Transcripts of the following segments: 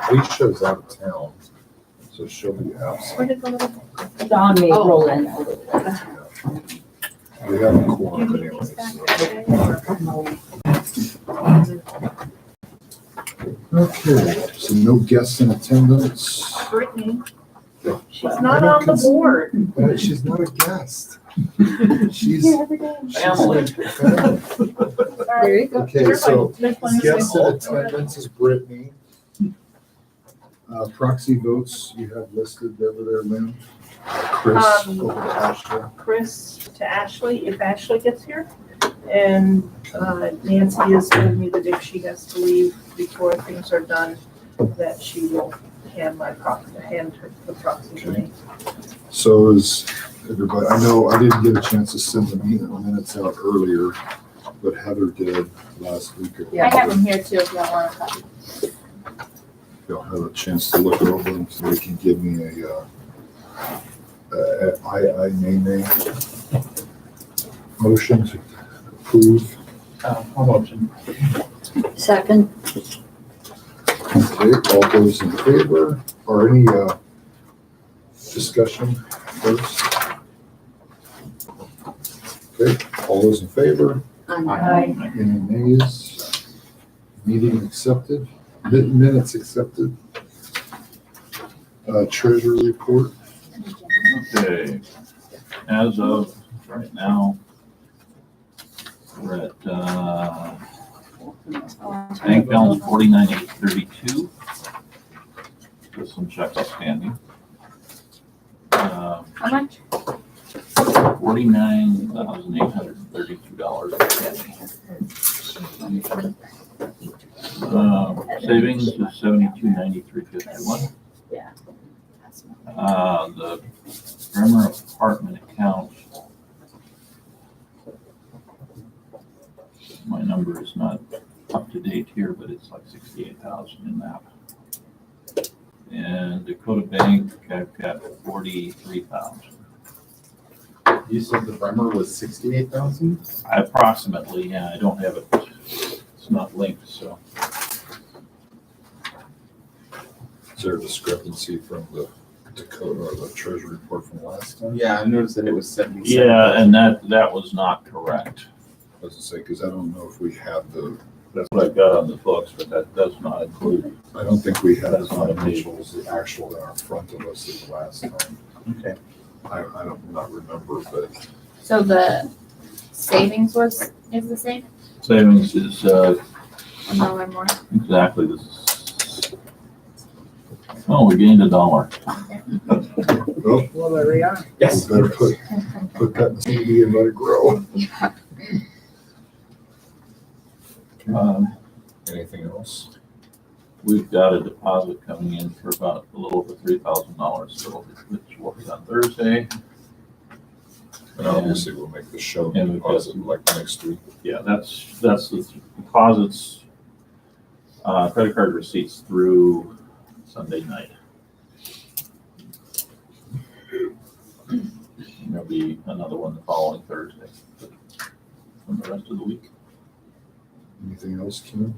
Alicia's out of town, so she'll be absent. Where did the little? Don may Oh. roll in. We have a quorum anyway, Okay, so no guests in attendance. Brittany. She's not on the board. She's not a guest. She's Family. There you go. Okay, so There's one guests in missing. attendance is Brittany. Proxy votes you have listed over there, Lynn. Chris, over to Ashley. Chris to Ashley, if Ashley gets here. And Nancy has told me that if she has to leave before things are done, that she will hand her the proxy to me. So is everybody, I know I didn't get a chance to send the minutes out earlier, but Heather did last week. I have them here too if y'all want to copy. You'll have a chance to look over them so they can give me a nay motion to approve. I'll motion. Second. Okay, all those in favor, or any discussion first? Okay, all those in favor, Aye. any nays? Meeting accepted, minutes accepted. Treasury report, Okay, as of right now, we're at, bank balance 49,832. With some checks outstanding. How much? $49,832. Savings is 7293.51. Yeah. The Bremer apartment account. My number is not up to date here, but it's like 68,000 in that. And Dakota Bank, I've got 43,000. You said the Bremer was 68,000? Approximately, yeah, I don't have it, it's not linked, so. is there a discrepancy from the Dakota or the treasury report from last time? Yeah, I noticed that it was 77. Yeah, and that was not correct. I was to say, because I don't know if we have the, That's what I've got on the books, but that does not include. I don't think we had the That's not a financials, the actual in our front of us as the last time. Okay. I don't not remember, but So the savings is the same? Savings is, $1 more? exactly, this is. Oh, we gained $1. well, Well, there we are. Yes. we better put that in the CD and let it grow. Anything else? We've got a deposit coming in for about a little over $3,000, so which will be on Thursday. And obviously we'll make the show And we've got- deposit like next week. Yeah, that's the deposits, credit card receipts through Sunday night. And there'll be another one the following Thursday, from the rest of the week. Anything else, Kim?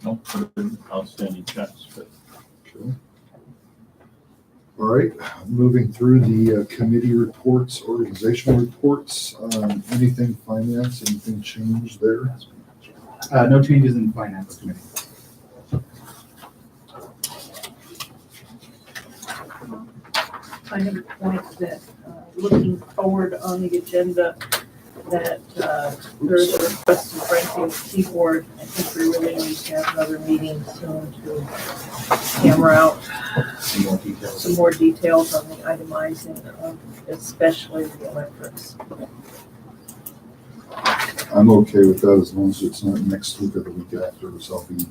No further outstanding checks, but Okay. All right, moving through the committee reports, organizational reports, anything finance, anything changed there? No changes in finance committee. I have a point that, looking forward on the agenda, that there's a request to Frankie keyboard. I think we really need to have another meeting soon to hammer out Some more details. some more details on the itemizing of especially the electrics. I'm okay with that as long as it's not next week or the week after, so I'll be in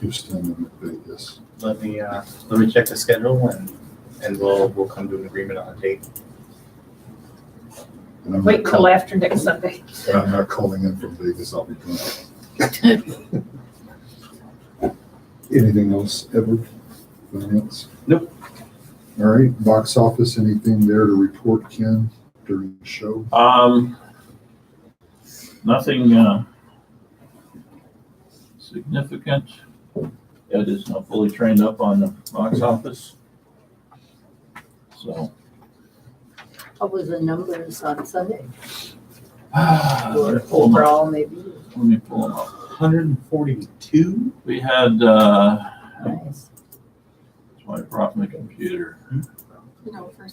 Houston and Vegas. Let me check the schedule and we'll come to an agreement on a date. And I'm Wait not till after next Sunday. and I'm not calling in from Vegas, I'll be gone. Anything else, Edward? Finance? Nope. All right, box office, anything there to report, Ken, during the show? nothing significant. Ed is now fully trained up on the box office. So. What was the numbers on Sunday? Let me pull 'em up. Overall, maybe. Let me pull them up. 142? We had, Nice. that's why I brought my computer.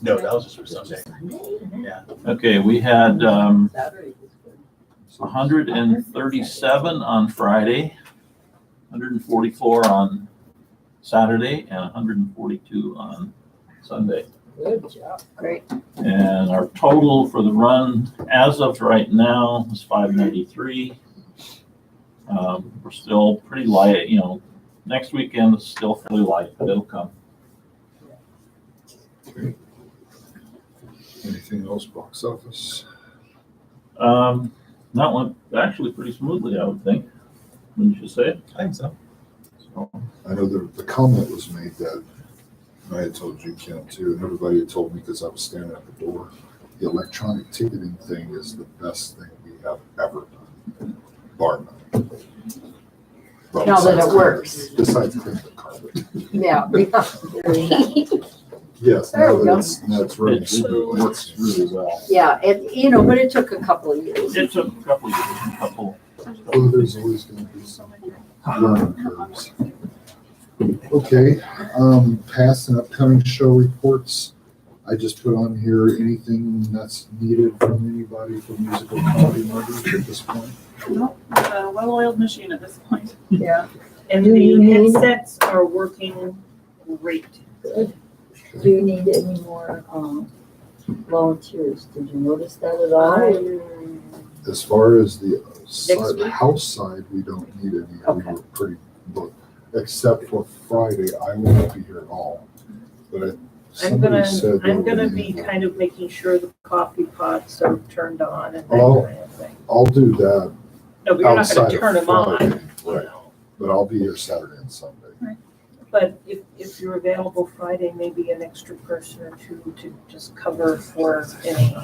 No, that was just for Sunday. Sunday? Yeah. Okay, we had, Saturday was good. 137 on Friday, 144 on Saturday, and 142 on Sunday. Good job. Great. And our total for the run as of right now is 593. We're still pretty light, next weekend is still fairly light, but it'll come. Okay. Anything else box office? That went actually pretty smoothly, I would think. Wouldn't you say? I think so. So, I know the comment was made that, and I had told you, Ken, too, and everybody had told me because I was standing at the door, the electronic ticketing thing is the best thing we have ever done, bar none. Well, Now that it besides works. Besides cleaning the carpet. Yeah. Yes, There now we that go. it's running smooth, it works really well. Yeah, but it took a couple of years. it took a couple of years, Well, there's always gonna be some learning curves. Okay, past and upcoming show reports. I just put on here anything that's needed from anybody for musical comedy movies at this point. Nope, well-oiled machine at this point. Yeah. And Do you the need- headsets are working great. Good. Do you need any more volunteers? Did you notice that at all? As far as the Next side, week? house side, we don't need any. We Okay. were pretty booked, except for Friday. I won't be here at all. But somebody said they I'm were gonna gonna be need- kind of making sure the coffee pots are turned on and that Oh. kind of thing. I'll do that No, but you're not outside gonna of turn them on. Friday. Right, but I'll be here Saturday and Sunday. But if you're available Friday, maybe an extra person or two to just cover for any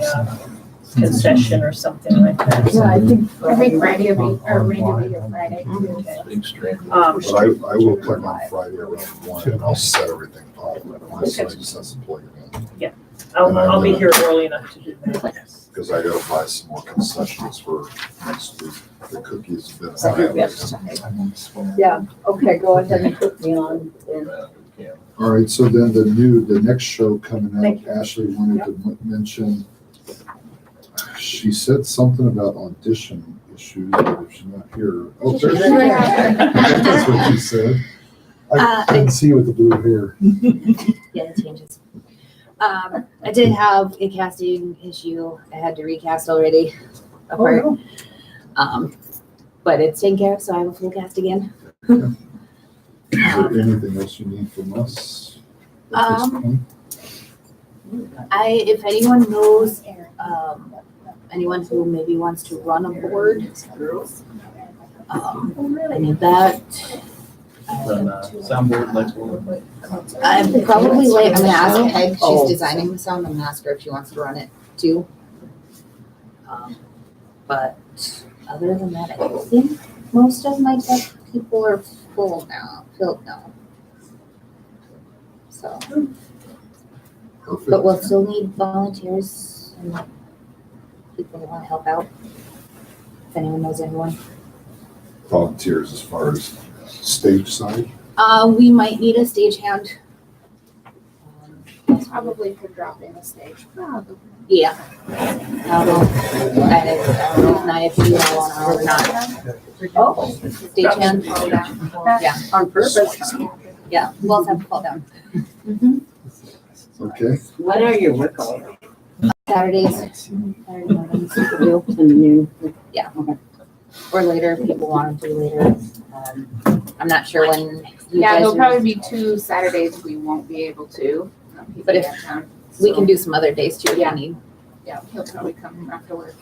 concession or something like that. Yeah, I think. I think Friday will be, or maybe it'll be your Friday too. Okay. big stream. But I will come on Friday around 1 and I'll set everything up. So I just have to plug it in. I'll be here early enough to do that. Because I gotta buy some more concessions for next week. The cookies have been. Yeah, okay, go ahead and put me on. And All right, so then the next show coming up, Ashley wanted to mention, she said something about audition issues, but if she's not here. Oh, there she is. That's what she said. I couldn't see with the blue hair. Yeah, it changes. I did have a casting issue. I had to recast already. A part. But it's taken care of, so I have a full cast again. Is there anything else you need from us at this point? If anyone knows, anyone who maybe wants to run a board, I need that. Run soundboard, lights, board. I'm probably late. I'm gonna ask Peg. She's Oh. designing the sound. I'm gonna ask her if she wants to run it too. But other than that, I think most of my tech people are filled now. So, Perfect. but we'll still need volunteers and people who want to help out. If anyone knows anyone. Volunteers as far as stage side? We might need a stagehand. Probably could drop in a stage. Yeah. I don't know if you all want or not. Oh, Stagehand. Yeah. on purpose. Yeah. We'll also have to fall down. Okay, What are your work hours? Saturdays. Saturday mornings, we could do. In the noon. Yeah. Or later, if people want to do later. I'm not sure when you Yeah, guys there'll are, probably be 2 Saturdays we won't be able to. People But if- in town, we so, can do some other days too if Yeah. you need. Yeah, he'll probably come after work.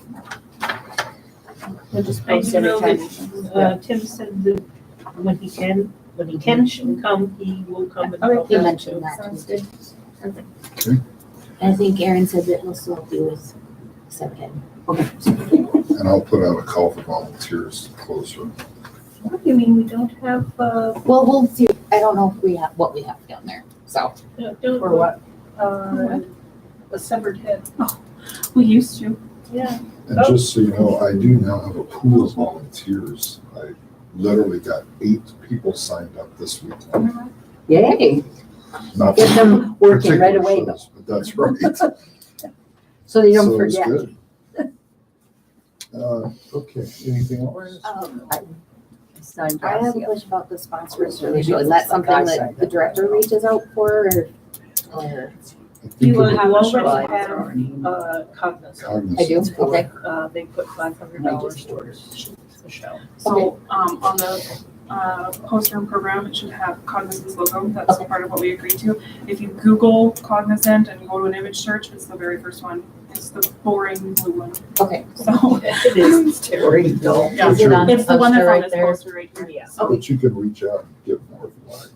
We'll just post anytime. Tim said that when he can come, he will come and help He out, mentioned too. that. Sounds good. And I think Aaron said that he'll still do his 7:10. and I'll put out a call for volunteers closer. What do you mean we don't have, Well, we'll see. I don't know if we have, what we have down there, so. For what? A severed head. We used to. Yeah. And just so you know, I do now have a pool of volunteers. I literally got 8 people signed up this weekend. Yay, Not get them working right particular away, shows, but that's right. so they don't So it's forget. good. Okay, anything else? Signed I have a off. question about the sponsors for the show. Is that something that the director reaches out for or? I think You it was already have, Cognizant. Cognizant. I do, okay. They put $500 towards the show. So, on the, poster and program, it should have Cognizant's logo. That's Okay. part of what we agreed to. If you Google Cognizant and go to an image search, it's the very first one. It's the boring blue one. Okay. So, It is, it's terrible. dull. yeah, Is it on it's the one poster that's on right this there? poster right here. Yeah. But you can reach out and get more for like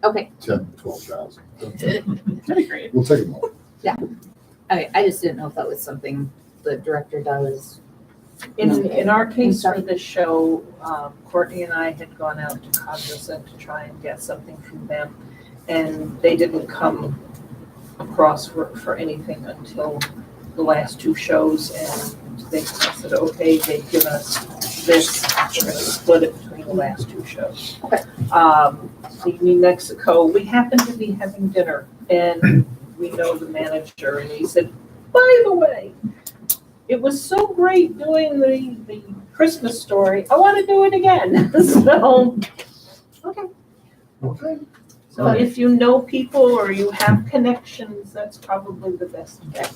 Okay, 10, 12,000. That'd be great. We'll take them all. okay, I just didn't know if that was something the director does. In our case for this show, Courtney and I had gone out to Cognizant to try and get something from them. And they didn't come across for anything until the last 2 shows. And they said, okay, they've given us this, we're gonna split it between the last 2 shows. Okay. New Mexico, we happened to be having dinner and we know the manager and he said, by the way, it was so great doing the Christmas story. I want to do it again. So, okay. Okay. So if you know people or you have connections, that's probably the best bet.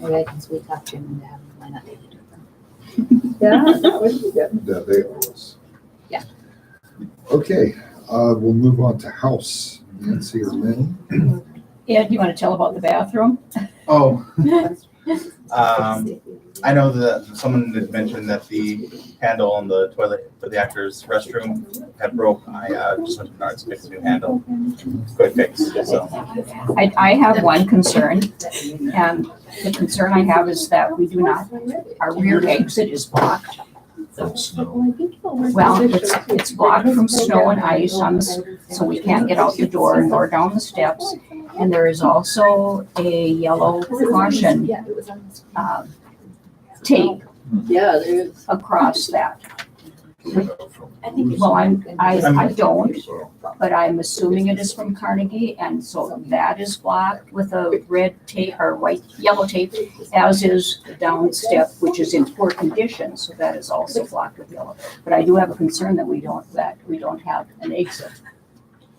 Maybe I can sweet talk to him and have him line up. Maybe do them. Yeah, that would be good. Yeah, they owe us. Yeah. Okay, we'll move on to house. Nancy or Lynn? Ed, you want to tell about the bathroom? Oh, I know that someone had mentioned that the handle on the toilet for the actor's restroom had broke. I just went to Menards, fixed a new handle. Quick fix, so. I have one concern, and the concern I have is that we do not, our rear exit is blocked. Well, it's blocked from snow and ice on the, so we can't get out the door nor down the steps. And there is also a yellow caution tape Yeah, there's. across that. I think Well, I don't, but I'm assuming it is from Carnegie, and so that is blocked with a red tape or yellow tape, as is the down step, which is in poor condition, so that is also blocked with yellow. But I do have a concern that we don't have an exit.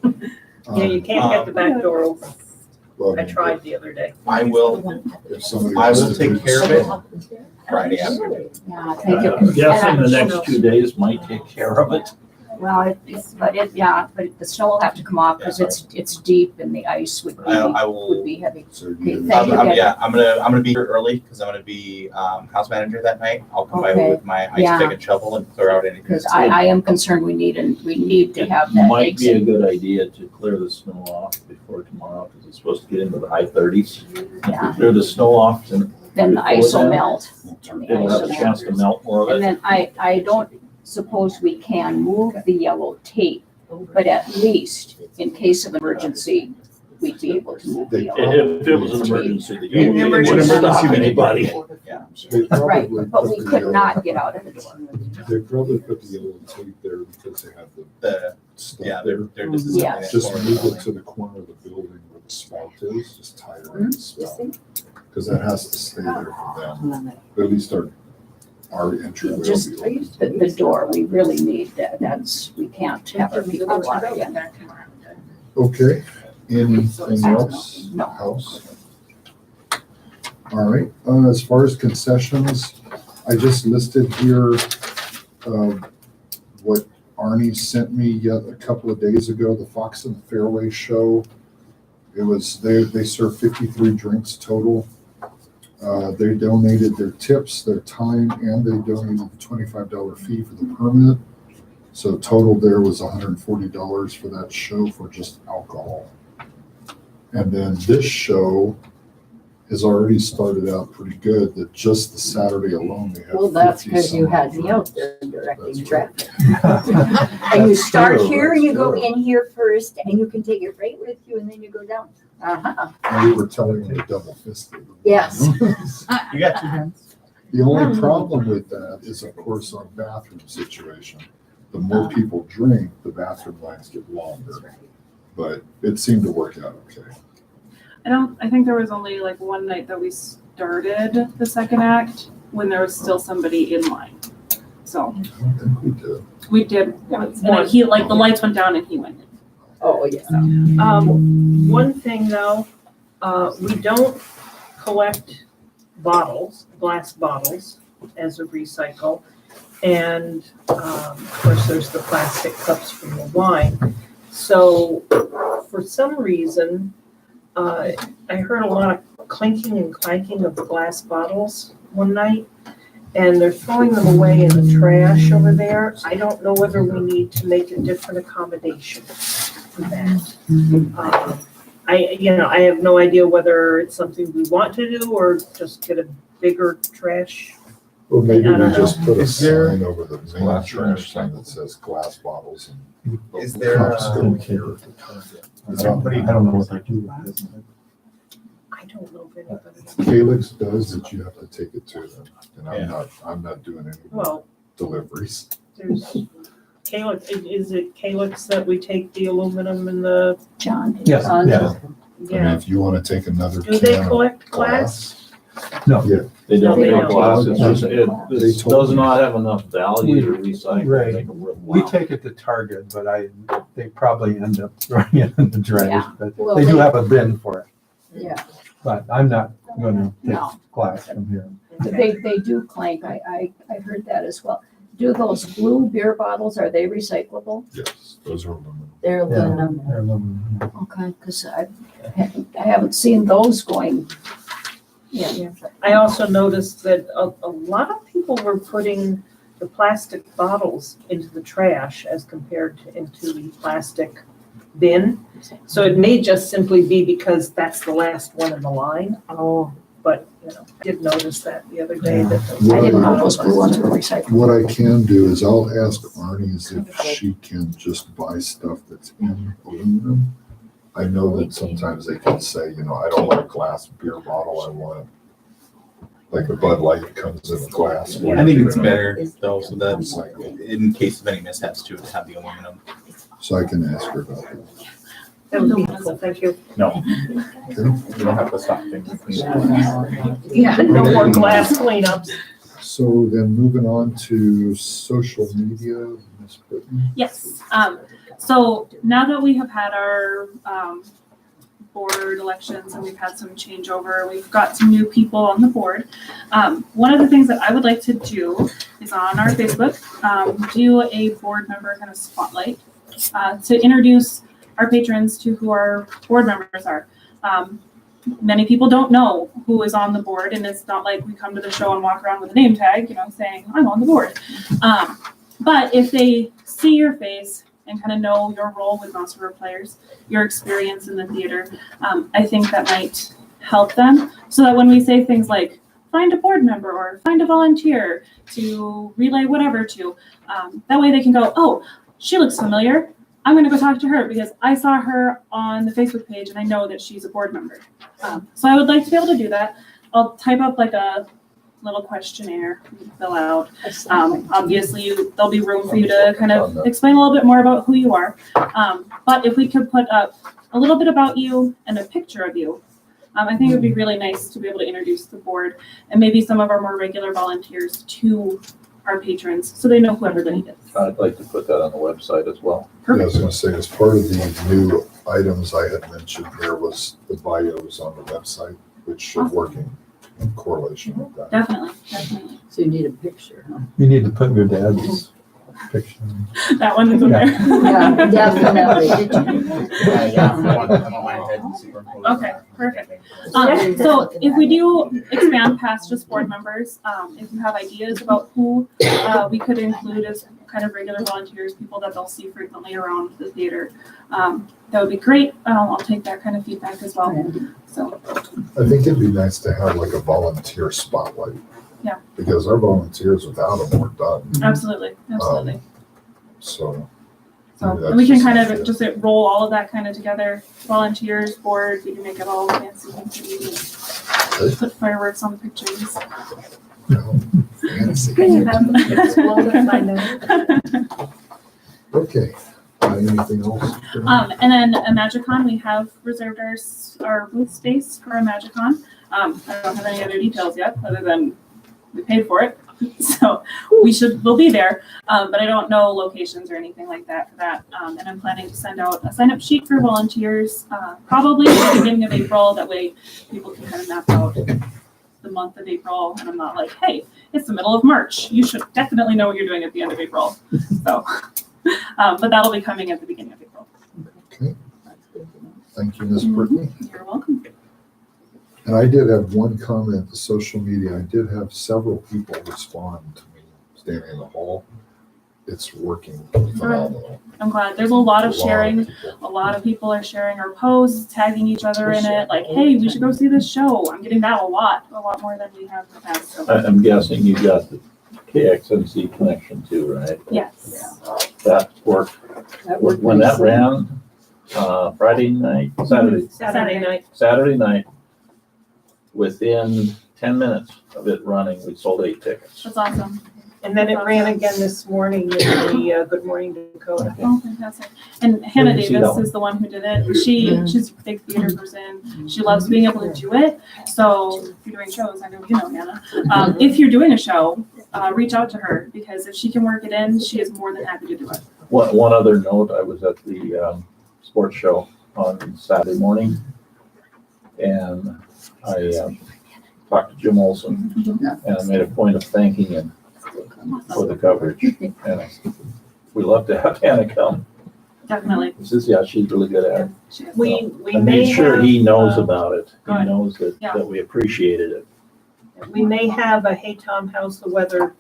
Yeah, you can't get the back door open. Well, I tried the other day. I will, If somebody I wants will to take do care of this, it Friday afternoon. Yeah, thank you. I'm guessing And the I- next 2 days might take care of it. Well, but the snow will have to come off because it's deep and the ice would I will. be heavy. So Okay, you- thank you, Ed. Yeah, I'm gonna be here early because I'm gonna be house manager that night. I'll come by Okay. with my ice Yeah. pick and shovel and clear out anything. Because I am concerned we need to have that Might be a exit. good idea to clear the snow off before tomorrow, because it's supposed to get into the high 30s. If Yeah. we clear the snow off, then Then the ice will Before that. melt. And the it'll ice have will a melt. chance to melt more of And it. then I don't suppose we can move the yellow tape, but at least in case of emergency, we'd be able to move the yellow. If it was an emergency, the In yellow tape wouldn't emergency, stop we need- anybody. They Right, probably but put we the could yellow- not get out of the door. They probably put the yellow tape there because they have The, stuff yeah, there. they're just. Yeah. Just move it to the corner of the building where the spout is, just tie it around the spout. Because that has to stay there for them, at least our entryway will Just be open. the door, we really need that. We can't have our people walk in. Okay, anything else? No. House? All right, as far as concessions, I just listed here, what Arnie sent me yet a couple of days ago, the Fox and Fairway show. It was, they served 53 drinks total. They donated their tips, their time, and they donated the $25 fee for the permit. So total there was $140 for that show for just alcohol. And then this show, has already started out pretty good, that just the Saturday alone, they have. Well, that's 50 because you some had me out firms. there directing That's traffic. right. And you That's start true, here, that's you go true. in here first, and you can take it right with you, and then you go down. Uh-huh. And we were telling them to double fist it. Yes. You got 2 hands? The only problem with that is, of course, our bathroom situation. The more people drink, the bathroom lines get longer. But it seemed to work out okay. I think there was only like one night that we started the second act when there was still somebody in line. So I don't think we did. we did once, and then the lights went down and he went in. Oh, yeah. One thing though, we don't collect bottles, glass bottles as a recycle. And, of course, there's the plastic cups from the wine. So for some reason, I heard a lot of clinking and clanking of the glass bottles one night. And they're throwing them away in the trash over there. I don't know whether we need to make a different accommodation for that. I have no idea whether it's something we want to do or just get a bigger trash. Well, maybe I we don't know. just put a Is there- sign over the main Glass trash trash. can that says glass bottles and. Is there, cups go is here. there anybody? I don't know what they do. I don't know if anybody. Calyx does that, you have to take it to them, and Yeah. I'm not doing any Well, deliveries. there's Calyx, is it Calyx that we take the aluminum and the, John. Yes, On- yeah. I mean, yeah. if you wanna take another Do they can of collect glass? No. Yeah, They don't No, they make don't. glass, it's just, it They told does me. not have enough value to recycle, Right. make it We worthwhile. take it to Target, but they probably end up throwing it in the trash, Yeah. but Well, they do they- have a bin for it. Yeah. But I'm not gonna take No. glass from here. They do clank. I heard that as well. Do those blue beer bottles, are they recyclable? yes, those are aluminum. They're aluminum. They're aluminum, yeah. Okay, because I haven't seen those going. Yeah. I also noticed that a lot of people were putting the plastic bottles into the trash as compared to into the plastic bin. So it may just simply be because that's the last one in the line. Oh. But, I did notice that the other day that. I didn't know those blue ones were recyclable. What I can do is I'll ask Arnie's if she can just buy stuff that's in aluminum. I know that sometimes they can say, I don't want a glass beer bottle, I want, like a Bud Light comes in a glass. I think it's better though, so that in case of any mishaps too, to have the aluminum. So I can ask her about that. That would be helpful, thank you. No, Okay? you don't have to stop things. Yeah, no more glass cleanups. So then moving on to social media, Ms. Britton. Yes, so now that we have had our, board elections and we've had some changeover, we've got some new people on the board. One of the things that I would like to do is on our Facebook, do a board member kind of spotlight, to introduce our patrons to who our board members are. Many people don't know who is on the board, and it's not like we come to the show and walk around with a name tag, saying, I'm on the board. But if they see your face and kind of know your role with Mouse River Players, your experience in the theater, I think that might help them. So that when we say things like, find a board member or find a volunteer to relay whatever to, that way they can go, oh, she looks familiar. I'm going to go talk to her because I saw her on the Facebook page and I know that she's a board member. So I would like to be able to do that. I'll type up like a little questionnaire you can fill out. Obviously, there'll be room for you to kind of explain a little bit more about who you are. But if we could put up a little bit about you and a picture of you, I think it would be really nice to be able to introduce the board and maybe some of our more regular volunteers to our patrons so they know who everybody is. I'd like to put that on the website as well. Yeah, I was gonna say, as part of the new items I had mentioned here was the bios on the website, which should work in correlation with that. Definitely. So you need a picture, huh? You need to put your dad's picture. That one is in there. Yeah, definitely. Okay, perfect. So if we do expand past just board members, if you have ideas about who we could include as kind of regular volunteers, people that they'll see frequently around the theater, that would be great. I'll take that kind of feedback as well. So I think it'd be nice to have like a volunteer spotlight. Yeah. Because our volunteers without them weren't done, absolutely. so. So maybe and we can that's kind an of idea. just roll all of that kind of together. Volunteers, board, we can make it all fancy and pretty. Okay. Put fireworks on the pictures. No, fancy. Explode and find out. Okay, anything else? And then at MagicCon, we have reserved our booth space for a MagicCon. I don't have any other details yet, other than we paid for it. So we'll be there. But I don't know locations or anything like that for that. And I'm planning to send out a sign-up sheet for volunteers, probably at the beginning of April. That way people can kind of map out the month of April. And I'm not like, hey, it's the middle of March. You should definitely know what you're doing at the end of April. So, but that'll be coming at the beginning of April. Okay, thank you, Ms. Brittany. You're welcome. And I did have one comment, the social media, I did have several people respond to me standing in the hall. It's working phenomenal. I'm glad. There's a lot of A lot sharing. people. A lot of people are sharing our posts, tagging each other in it. Like, hey, we should go see this show. I'm getting that a lot more than we have in the past. So, I'm guessing you got the KXMC connection too, right? yes. That worked. When that ran, Friday night, Saturday night, within 10 minutes of it running, we sold 8 tickets. That's awesome. And then it ran again this morning in the Good Morning Dakota. Oh, fantastic. And Hannah Did you see Davis that one? is the one who did it. She's a big theater person. She loves being able to do it. So if you're doing shows, I know you know Hannah. If you're doing a show, reach out to her, because if she can work it in, she is more than happy to do it. One other note, I was at the sports show on Saturday morning, and I talked to Jim Olson, and I made a point of thanking him for the coverage. And we love to have Hannah come. Definitely. He says, yeah, she's really good at it. She is. We I may made sure have, he knows about it. He Good. knows that, Yeah. that we appreciated it. we may have a Hey Tom, how's the weather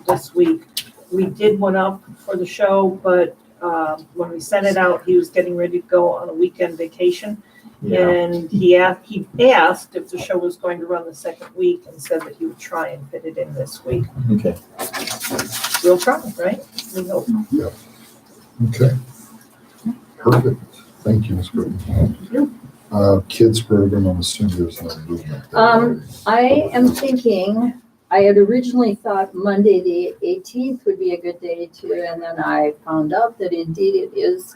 this week? We did one up for the show, but when we sent it out, he was getting ready to go on a weekend vacation. Yeah. And he asked if the show was going to run the second week and said that he would try and fit it in this week. Okay. We'll try, right? We hope. Okay, perfect, thank you, Ms. Brittany. Kids program, I'm assuming there's no movement there. I am thinking, I had originally thought Monday, the 18th would be a good day to, and then I found out that indeed it is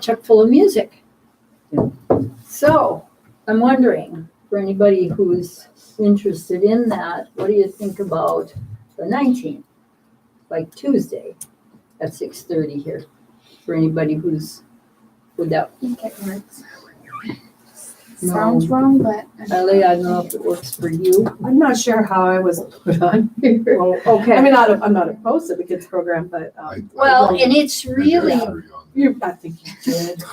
chock full of music. So I'm wondering, for anybody who's interested in that, what do you think about the 19th? Like Tuesday at 6:30 here, for anybody who's, would that, Sounds wrong, but. Ellie, I don't know if it works for you. I'm not sure how I was put on here. Well, I okay. mean, I'm not opposed to the kids program, but, Well, and it's I really, agree on I think you did.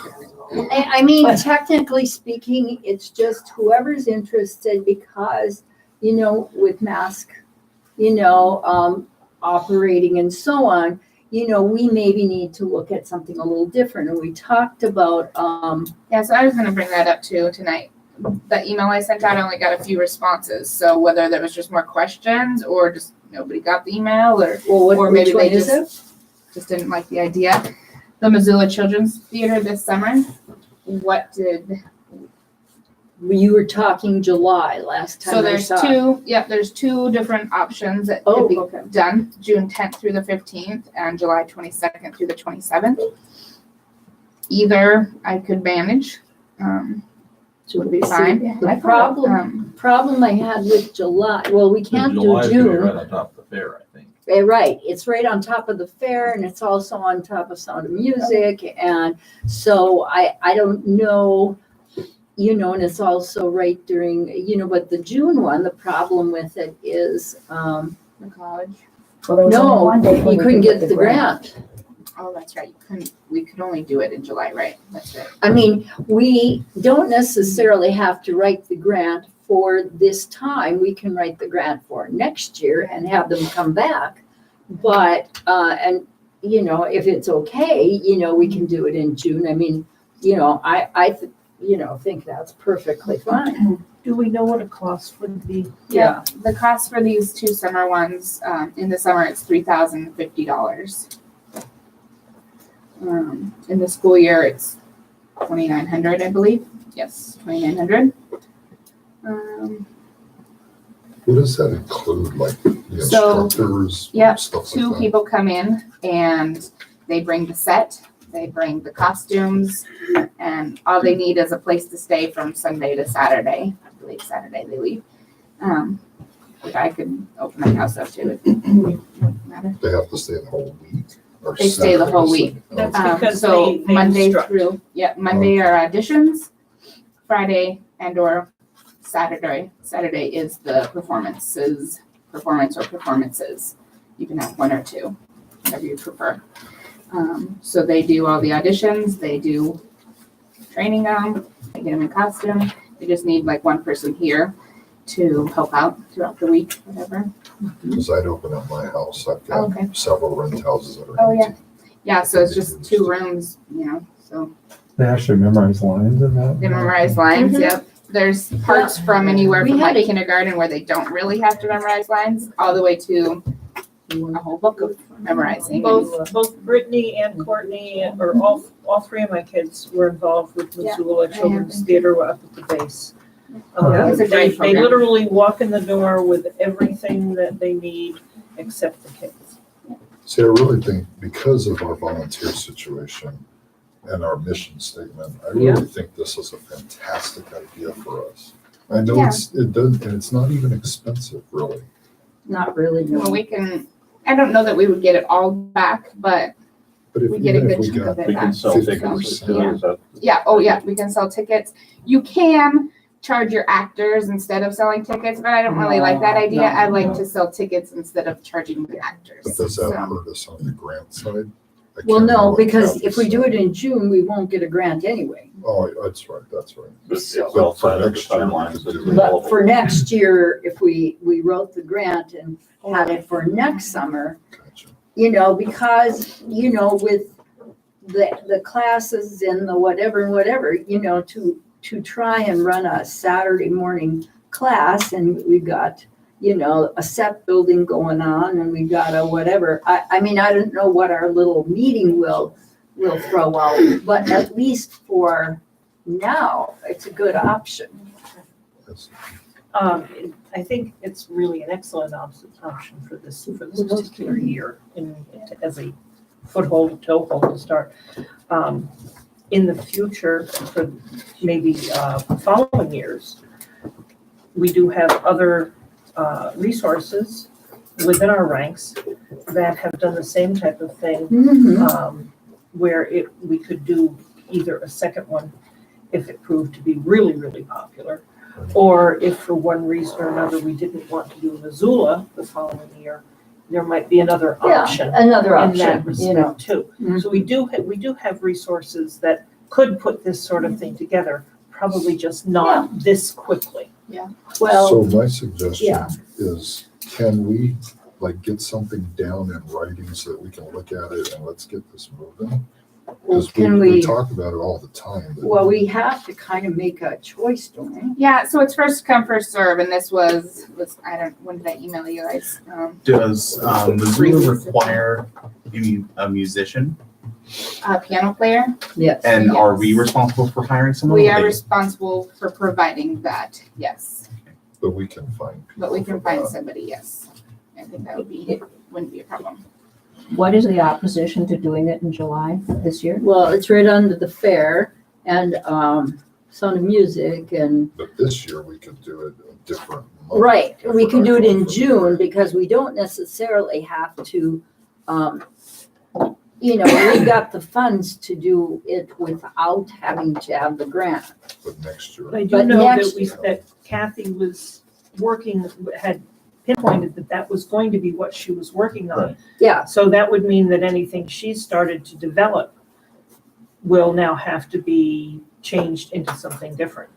I mean, technically speaking, it's just whoever's interested, because, you know, with mask, you know, operating and so on, you know, we maybe need to look at something a little different. And we talked about, Yeah, so I was gonna bring that up too tonight. The email I sent out, I only got a few responses, so whether there was just more questions or just nobody got the email or well, or which maybe one they is it? just didn't like the idea. The Missoula Children's Theater this summer, what did, You were talking July last time. so I there's saw. there's two different options that Oh, could be okay. done, June 10th through the 15th and July 22nd through the 27th. Either I could manage, would be fine. The problem I had with July, well, we can't do July's gonna be June. right on top of the fair, I think. Right, it's right on top of the fair, and it's also on top of Sound of Music, and so I don't know, you know, and it's also right during, you know, but the June one, the problem with it is, The college. no, you couldn't get the grant. Oh, that's right. We could only do it in July, right? That's right. I mean, we don't necessarily have to write the grant for this time. We can write the grant for next year and have them come back. But, and you know, if it's okay, you know, we can do it in June. I mean, you know, you know, think that's perfectly fine. Do we know what a cost would be? Yeah. The cost for these 2 summer ones, in the summer, it's $3,050. In the school year, it's 2,900, I believe. Yes, 2,900. What does that include, like the So, instructors, yep, stuff 2 like that? people come in and they bring the set, they bring the costumes, and all they need is a place to stay from Sunday to Saturday. I believe Saturday they leave. Which I could open my house up to. It wouldn't matter. They have to stay the whole week? Or They stay the whole Saturday, week. Sunday? That's because So they Monday instruct. through, Monday are auditions, Friday and or Saturday. Saturday is the performance or performances. You can have 1 or 2, whatever you prefer. So they do all the auditions, they do training them, they get them in costume. They just need like 1 person here to help out throughout the week, whatever. Because I'd open up my house, I've Oh, got okay. several rent houses that are Oh, empty. Yeah, so it's just 2 rooms, you know, so They actually memorize lines in that? they memorize lines, yep. There's parts from anywhere We from had like a- kindergarten where they don't really have to memorize lines, all the way to a whole book of memorizing. Both Brittany and Courtney, or all 3 of my kids were involved with Yeah, Missoula Children's Theater up at the base. Yeah, it's a They great they program. literally walk in the door with everything that they need except the kids. See, I really think because of our volunteer situation and our mission statement, I really think this is a fantastic idea for us. I know Yeah. it does, and it's not even expensive, really. Not really, no. Well, we can, I don't know that we would get it all back, but But if, we get a even if good we chunk got, of it We can back. sell 50%. tickets. We can sell tickets. You can charge your actors instead of selling tickets, but I don't really like that idea. I like to sell tickets instead of charging the actors. but does that So- hurt us on the grant side? I Well, can't remember no, what because Kathy if we said. do it in June, we won't get a grant anyway. Oh, that's right, that's right. But it's So- But for outside of the next year, we timelines could that do are it. But available. for next year, if we wrote the grant and had it for next summer, Gotcha. you know, because, you know, with the classes and the whatever, you know, to try and run a Saturday morning class, and we've got, you know, a set building going on, and we've got a whatever. I mean, I don't know what our little meeting will throw out, but at least for now, it's a good option. That's- I think it's really an excellent option for this particular year as a foothold, toehold to start. In the future, for maybe following years, we do have other resources within our ranks that have done the same type of thing, where we could do either a second one if it proved to be really, really popular, or if for one reason or another we didn't want to do Missoula the following year, there might be another Yeah, option another in that option, you know. respect too. Mhm. So we do have resources that could put this sort of thing together, probably just not this quickly. Well, So my suggestion yeah. is, can we like get something down in writing so that we can look at it and let's get this moving? Because can we we, talk about it all the time. but- well, we have to kind of make a choice, don't we? Yeah, so it's first come, first serve, and this was, when did I email you guys? Does Missoula require a musician? A piano player. Yes. And are we Yes. responsible for hiring someone? We or are they- responsible for providing that, yes. But we can find people. But we can for find that. somebody, yes. I think wouldn't be a problem. What is the opposition to doing it in July this year? Well, it's right under the fair and Sound of Music and, But this year we could do it a different month. right, if we we're can not do it in going for the June grant. because we don't necessarily have to, you know, we got the funds to do it without having to have the grant. But next year. But I do But know next- that Kathy was had pinpointed that was going to be what she was working on. Right. Yeah, So that would mean that anything she started to develop will now have to be changed into something different.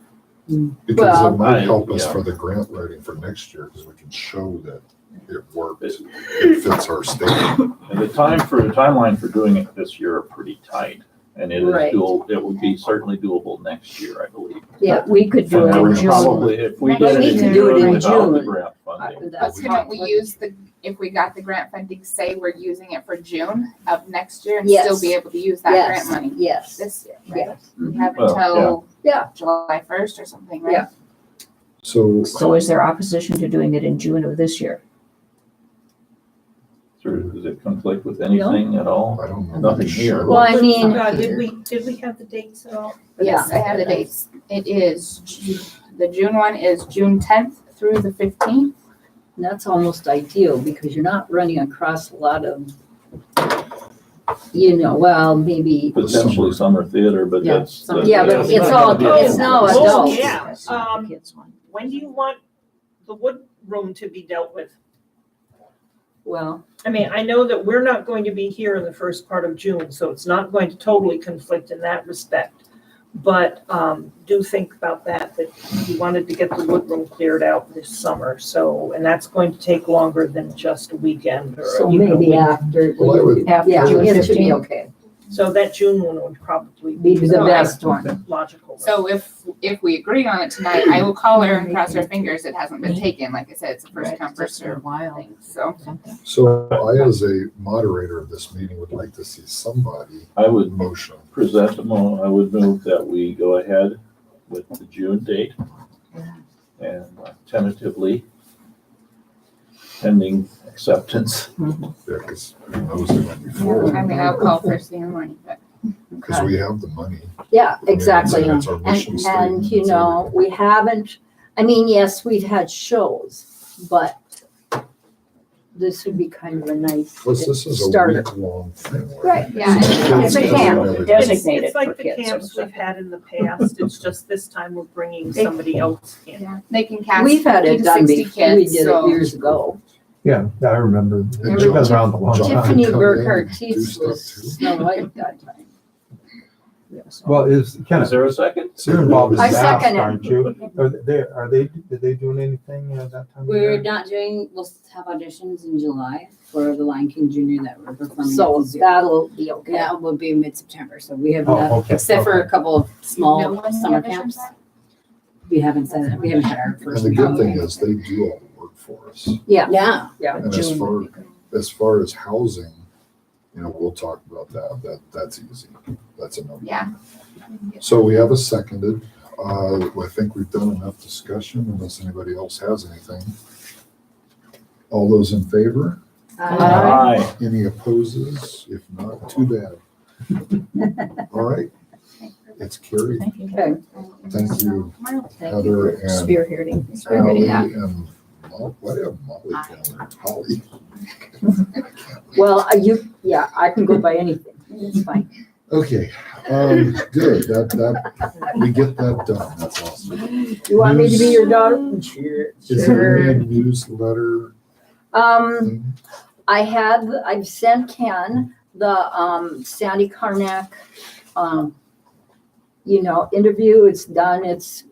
Because Well- it might help us Yeah. for the grant writing for next year, because we can show that it worked. It fits our statement. And the timeline for doing it this year are pretty tight. And it is Right. it would be certainly doable next year, I believe. Yeah, We could do it And in we're June. probably, if we Next did it week. in We could do it June in without the June. grant funding. That's Couldn't we use if we got the grant funding, say we're using it for June of next year and Yes. still be able to use that Yes, grant money yes, this year, right? yes. We have Well, until Yeah. July 1st or something, right? Yeah. So So is there opposition to doing it in June of this year? Does it conflict with anything at all? I don't know. Nothing here. Well, I mean, Did we have the dates at all? Yes, I have the dates. It is, the June one is June 10th through the 15th. that's almost ideal because you're not running across a lot of, you know, well, maybe, Potentially summer theater, but Yeah, that's. summer yeah, but that's it's not all, gonna be it's a- no Oh, adults. yeah. The kids one. When do you want the wood room to be dealt with? Well, I mean, I know that we're not going to be here in the first part of June, so it's not going to totally conflict in that respect. But do think about that you wanted to get the wood room cleared out this summer, so, and that's going to take longer than just a weekend or. so even a maybe week. after, Well, I would- After yeah, June it should be 15th. okay. So that June one would probably Be be the the best one. logical one. So if we agree on it tonight, I will call her and cross our fingers. It hasn't been taken. Like I said, it's a first come, first served thing, so. So I, as a moderator of this meeting, would like to see somebody I would motion. present I would move that we go ahead with the June date and tentatively pending acceptance. Yeah, because who knows it went before, I mean, I'll call first thing in the morning, but. because we have the money. Yeah, I mean, exactly. It's our mission And, statement. you it's know, everything. we haven't, I mean, yes, we've had shows, but this would be kind of a nice Plus, this is a starter. week-long thing. Right. Yeah. It's a camp. Everything. Designated It's like for the kids. camps we've had in the past, it's just this time we're bringing somebody else in. Yeah, they can cast We've had 50 it to done 60 before, we kids, did it so. years ago. Yeah, I remember. It's been John- around a long John- time. Tiffany come in Burkhart and do Teets stuff was too. Snow White that time. Well, is kind Is of, there a second? you're involved in I that, second it. aren't you? Are they doing anything at that time? of We're year? not doing, we'll have auditions in July for the Lion King Junior that we're performing. at So the zoo. that'll be okay. That will be mid-September, so we have Oh, enough, okay, except for a okay. couple of Know small when the summer auditions camps. are? We haven't had our And first. the good one. thing is they do all the work for us. Yeah, And as far as housing, you know, we'll talk about that. That's easy. That's a no. Yeah. So we have a seconded. I think we've done enough discussion unless anybody else has anything. All those in favor? Aye. Any opposes? If not, too bad. All right, it's carried. Thank you. Okay. Thank you, Tomorrow. Heather and Spearheading. Holly Spearheading that. and what have Molly down there? Holly. Well, I can go by anything. It's fine. Okay, good. That we get that done. That's awesome. You want me to be your daughter? Sure. Is there any newsletter thing? I've sent Ken the Sandy Karnak, interview. It's done. It's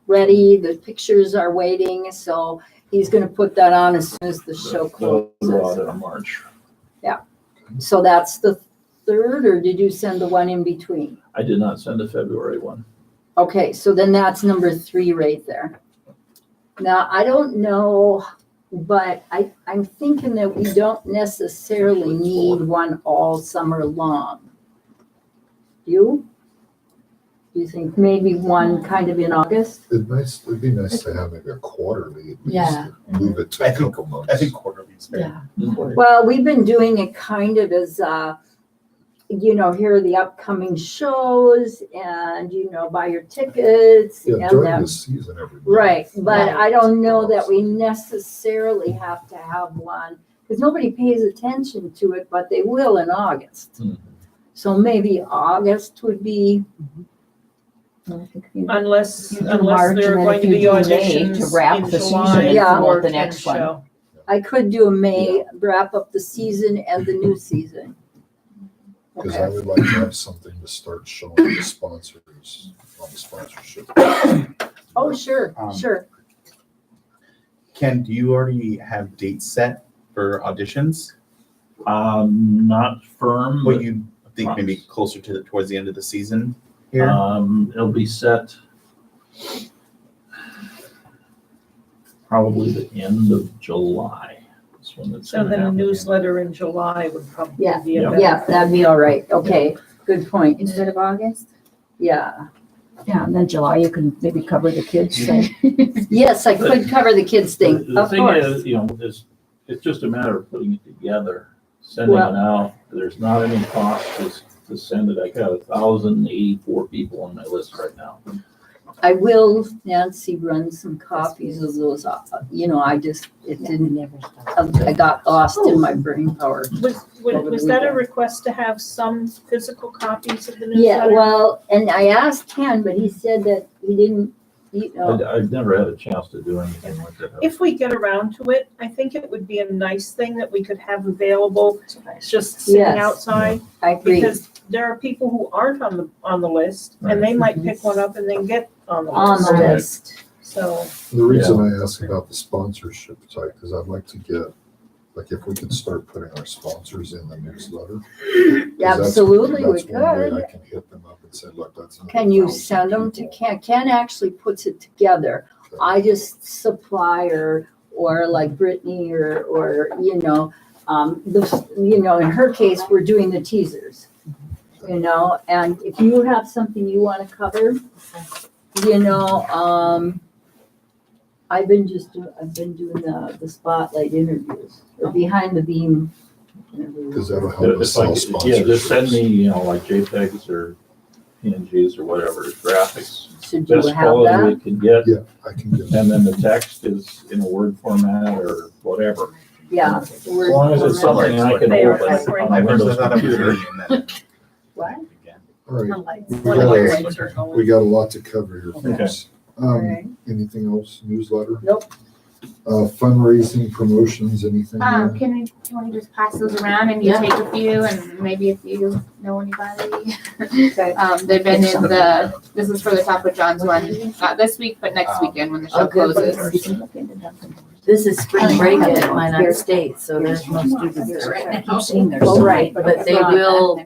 ready. The pictures are waiting. So he's going to put that on as soon as the show Go out closes. in March. So that's the 3rd, or did you send the one in between? I did not send a February one. Okay, so then that's number 3 right there. Now, I don't know, but I'm thinking that we don't necessarily need one all summer long. You? Do you think maybe one kind of in August? It'd be nice to have maybe a quarterly at least. Yeah. Move it to I a think- couple months. I think quarterly is fair. Well, we've been doing it kind of as, here are the upcoming shows and, buy your tickets. Yeah, and during then- the season every month. Right, but I don't know that we necessarily have to have one, because nobody pays attention to it, but they will in August. Mhm. So maybe August would be, Unless You do there are March, and then going to if be you do May auditions to wrap in the July season, you for want the Ken's next one. show. I could do a May, wrap up the season and the new season. Because I Okay. would like to have something to start showing the sponsors on the sponsorship. Oh, sure, Um, sure. Ken, do you already have dates set for auditions? Not firm, What but, you think maybe closer to towards the end of the season here? it'll be set probably the end of July. That's when it's So gonna then a happen. newsletter in July would probably Yeah. be a Yeah. better. Yeah, that'd be all right. Okay, good point. Instead of August? Yeah. Yeah, and then July, you can maybe cover the kids thing. Yes, I could cover the kids thing, The of thing course. is, it's just a matter of putting it together, sending it out. There's not any cost to send it. I got 1,084 people on my list right now. I will, Nancy, run some copies of those, it didn't, I got lost in my brain power. Was that a request to have some physical copies of the Yeah, newsletter? well, and I asked Ken, but he said that he didn't, I've never had a chance to do anything like that. If we get around to it, I think it would be a nice thing that we could have available, just sitting Yes. outside. I agree, Because there are people who aren't on the list, and they might pick one up and then get on the on list. the Right. list. So, The reason I ask about the sponsorship site, because I'd like to get, like, if we could start putting our sponsors in the newsletter. 'cause that's- Absolutely, we That's one way could. I can hit them up and say, look, that's. another Can you 1,000 send them to people. Ken? Ken actually puts it together. I just supply or like Brittany or, in her case, we're doing the teasers. And if you have something you want to cover, I've been doing the spotlight interviews or behind the beam interviews. Because that'll help us If I sell could- sponsorships. Yeah, just send me, like JPEGs or PNGs or whatever, graphics. Should you Best have quality that? we can get, Yeah, I can get. and then the text is in a Word format or whatever. Yeah. As long as it's something I can They are open like on my Windows I thought it was computer. early and then- What? All right, One we got a lot to cover here, Okay. folks. right. Anything else, newsletter? Nope. Fundraising, promotions, anything? Can we just pass those around and you Yeah. take a few and maybe if you know anybody? Okay. They've been in this is for the Taco John's one, not this week, but next weekend when the show Okay. closes. This is spring break at Minot State, so there's no students there. I keep seeing there's. Oh, right. But they will,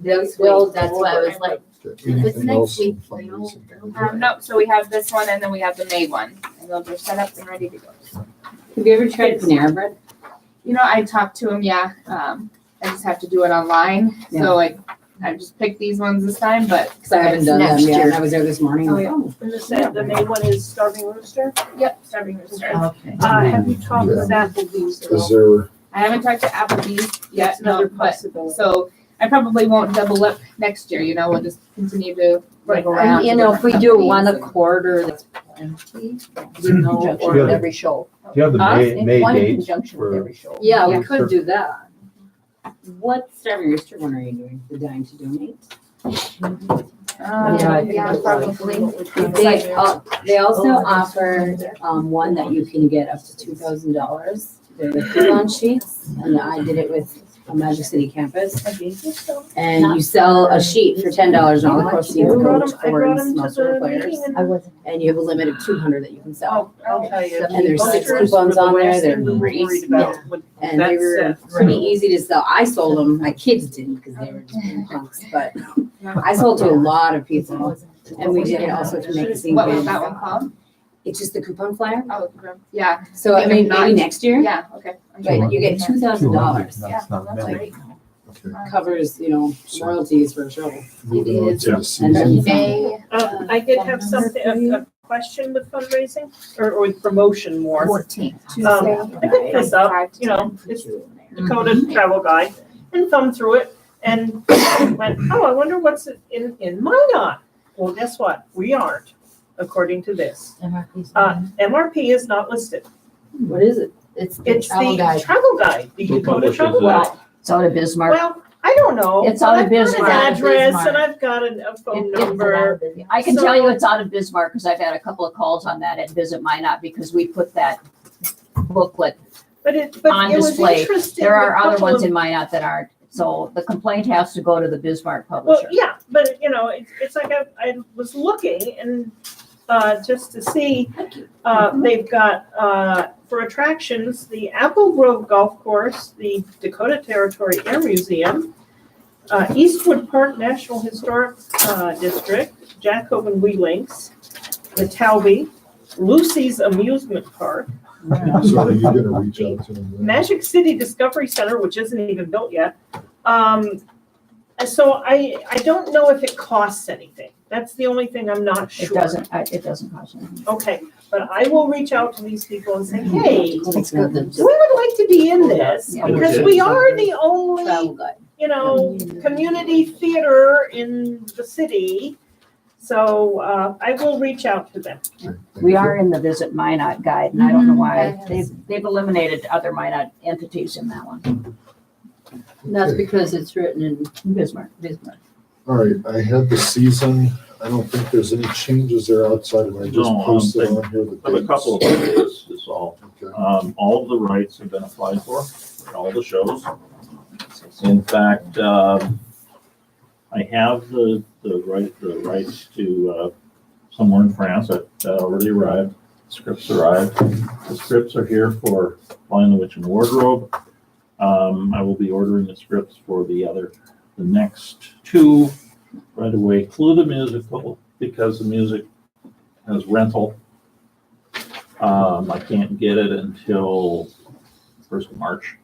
That's that's why I was like, Okay, It's anything next else on week. fundraising? No, so we have this one and then we have the May one, and those are set up and ready to go. Have you ever tried Panera Bread? I talked to him, yeah, I just have to do it online, Yeah. so like, I just picked these ones this time, but. Because I haven't done them Next yet. year. I was there this morning. Oh, yeah. And the May one is Starving Rooster. Yep, Starving Rooster. okay. Have you talked with Applebee's at Is all? there, I haven't talked to Applebee's yet, That's another no, but, possibility. so I probably won't double up next year, we'll just continue to Right. go around. And, to if we different do companies one a and- quarter, that's plenty, or Yeah. every show. Do you have the Huh? May One in dates conjunction with for, every show. Yeah, we Yeah. could do that. What Starving Rooster one are you doing? The Dime to Donate? Yeah, I think Yeah, that's probably. They also offer, one that you can get up to $2,000. They're the coupon sheets, and I did it with a Magic City campus. And you sell a sheet for $10 and all the proceeds I go brought 'em towards to monster the players. meeting and- And you have a limit of 200 that you can sell. I'll tell you. And there's 6 Posters coupons were the on there, last they're thing we were great. worried about with And that they were set. pretty easy to sell. I sold them, my kids didn't because they were just being punks, but I sold to a lot of people. And we did it also to magazine. What was bids. that one called? It's just the coupon flyer. Oh, yeah, So I mean, maybe next year, yeah, okay. but you get $2,000. That's not That's many. great. okay. Covers, royalties for a show. Moving on to the And season. then- May, I did have something, a question with fundraising or with promotion more. 14th, I picked this up, it's Dakota Travel Guide and thumbed through it and went, I wonder what's in Minot. Well, guess what? We aren't, according to this. MRP is not listed. What is it? It's the It's travel the guide. travel guide, the Who Dakota publishes Travel that? Guide. It's out of Bismarck. Well, I don't know. It's but out of I've got Bismarck. an address Bismarck. and I've got a phone number. I can So- tell you it's out of Bismarck because I've had a couple of calls on that at Visit Minot because we put that booklet. But it On was display. interesting. There a are other couple ones of- in Minot that aren't. So the complaint has to go to the Bismarck Well, publisher. yeah, but it's like I was looking and just to see, they've got, for attractions, the Apple Grove Golf Course, the Dakota Territory Air Museum, Eastwood Park National Historic District, Jack Hogan Wee Links, the Talby, Lucy's Amusement Park, So are you gonna reach out to them? then? Magic City Discovery Center, which isn't even built yet. So I don't know if it costs anything. That's the only thing I'm not It sure. doesn't cost anything. Okay, but I will reach out to these people and say, hey, It's good. we would like to be in this Yeah. because we are the only, Travel guide. community theater in the city. So I will reach out to them. Okay, thank We you. are in the Visit Minot guide, and I don't know why, Yes. they've eliminated other Minot entities in that one. And that's because it's written in Bismarck. Bismarck. All right, I had the season. I don't think there's any changes there outside of, I just No, posted on here the But a couple of dates. days is all. Okay. All of the rights have been applied for all the shows. In fact, I have the rights to somewhere in France that already arrived. Scripts arrived. The scripts are here for Lion, the Witch, and Wardrobe. I will be ordering the scripts for the next two right away. Clue the Musical, because the music has rental. I can't get it until 1st of March.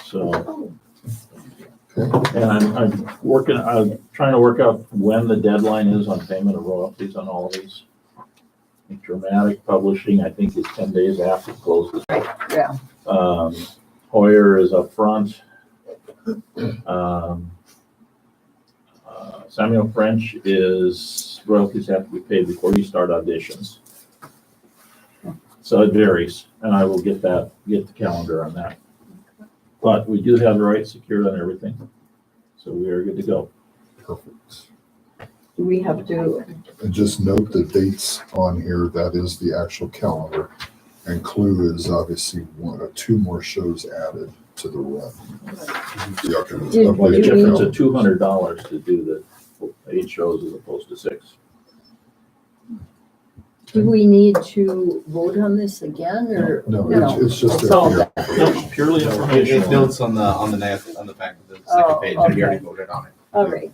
So, and I'm trying to work out when the deadline is on payment of royalties on all of these. Dramatic Publishing, I think, is 10 days after it closes. Yeah. Hoyer is up front. Samuel French is royalties have to be paid before you start auditions. So it varies, and I will get the calendar on that. But we do have the rights secured on everything, so we are good to go. Perfect. Do we have to, And just note the dates on here. That is the actual calendar. And Clue is obviously one or two more shows added to the run. So y'all can Did update Well, the your difference of calendars. $200 to do the 8 shows as opposed to 6. do we need to vote on this again or? No, it's just It's all there. Nope, purely It informational. notes on the back of the Oh, second page, and we already okay. voted on it. All right.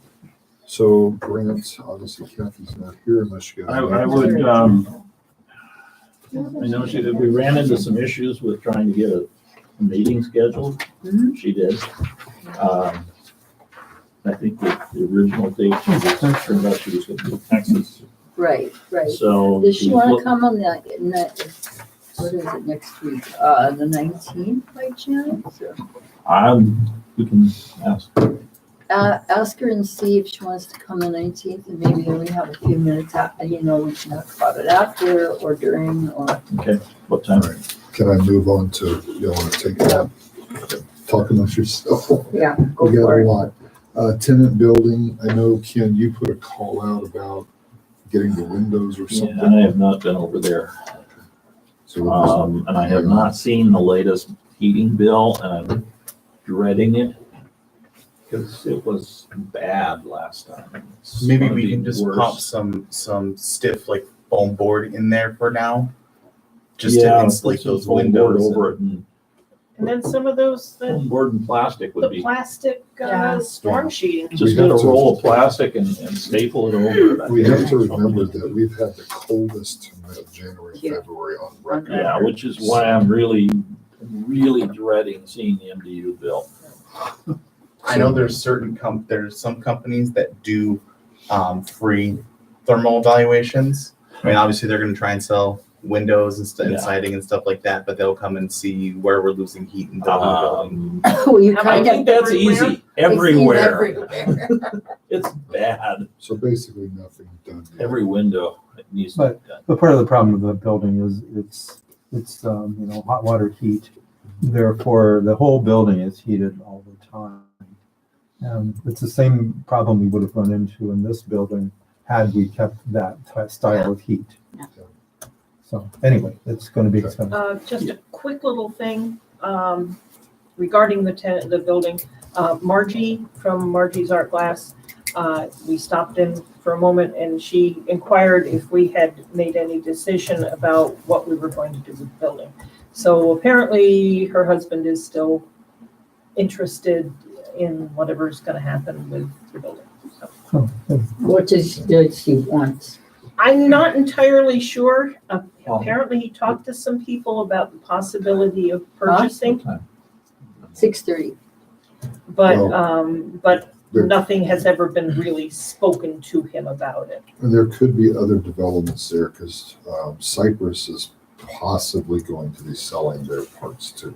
So Grant, obviously Kathy's not here unless you got. I would, I know we ran into some issues with trying to get a meeting scheduled. Mhm. She did. I think the original date, she was, turned out she was going to be in Texas. Right. So. Does she she's want to look- come on that, what is it, next week? The 19th by chance? Or- We can ask. Ask her and see if she wants to come on 19th and maybe then we have a few minutes, we can talk about it after or during or. Okay, what All time? right. Can I move on to, you want to take that? Talk amongst yourself. Yeah, go We got for a it. lot. Tenant building, I know, Ken, you put a call out about getting the windows or Yeah, something. I have not been over there. So we'll just- And I have not seen the latest heating bill, and I'm dreading it because it was bad last time. It's Maybe gonna we be can just worse. pop some stiff like foam board in there for now, just Yeah, to insulate put some those foam board windows. over it, and And then some of those, foam board and plastic would the be. plastic Yeah. storm sheeting. Just We get a have to- roll of plastic and staple it over it. We have to remember that we've had the coldest January, Yeah. February on record. Yeah, which is why I'm really dreading seeing the MDU bill. I know there's there's some companies that do free thermal evaluations. I mean, obviously they're going to try and sell windows and Yeah. siding and stuff like that, but they'll come and see where we're losing heat and building the building. Well, you How I kind about think that's everywhere? easy, everywhere. Everywhere. It's bad, So basically nothing done yet. every window needs to be done. But part of the problem with the building is it's hot water heat. Therefore, the whole building is heated all the time. It's the same problem we would have run into in this building had we kept that style of heat. Yeah. So anyway, it's going to be expensive. Just a quick little thing, regarding the building. Margie from Margie's Art Glass, We stopped in for a moment and she inquired if we had made any decision about what we were going to do with the building. So apparently her husband is still interested in whatever's gonna happen with the building. So Oh, good. What does she want? I'm not entirely sure. Apparently he talked to some people about the possibility of purchasing, 6:30. but, Well, but there- nothing has ever been really spoken to him about it. And there could be other developments there because Cypress is possibly going to be selling their parts too.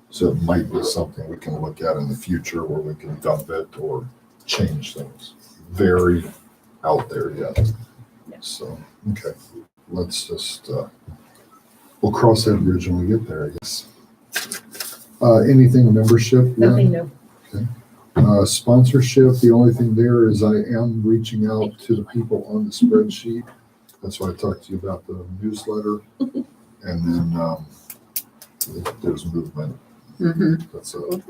So it might be something we can look at in the future where we can dump it or change things. Very out there yet. So, okay, let's just, we'll cross that bridge when we get there, I guess. Anything membership? Yeah? Nothing new. Sponsorship, the only thing there is I am reaching out to the people on the spreadsheet. That's why I talked to you about the newsletter. And then there's movement. That's it.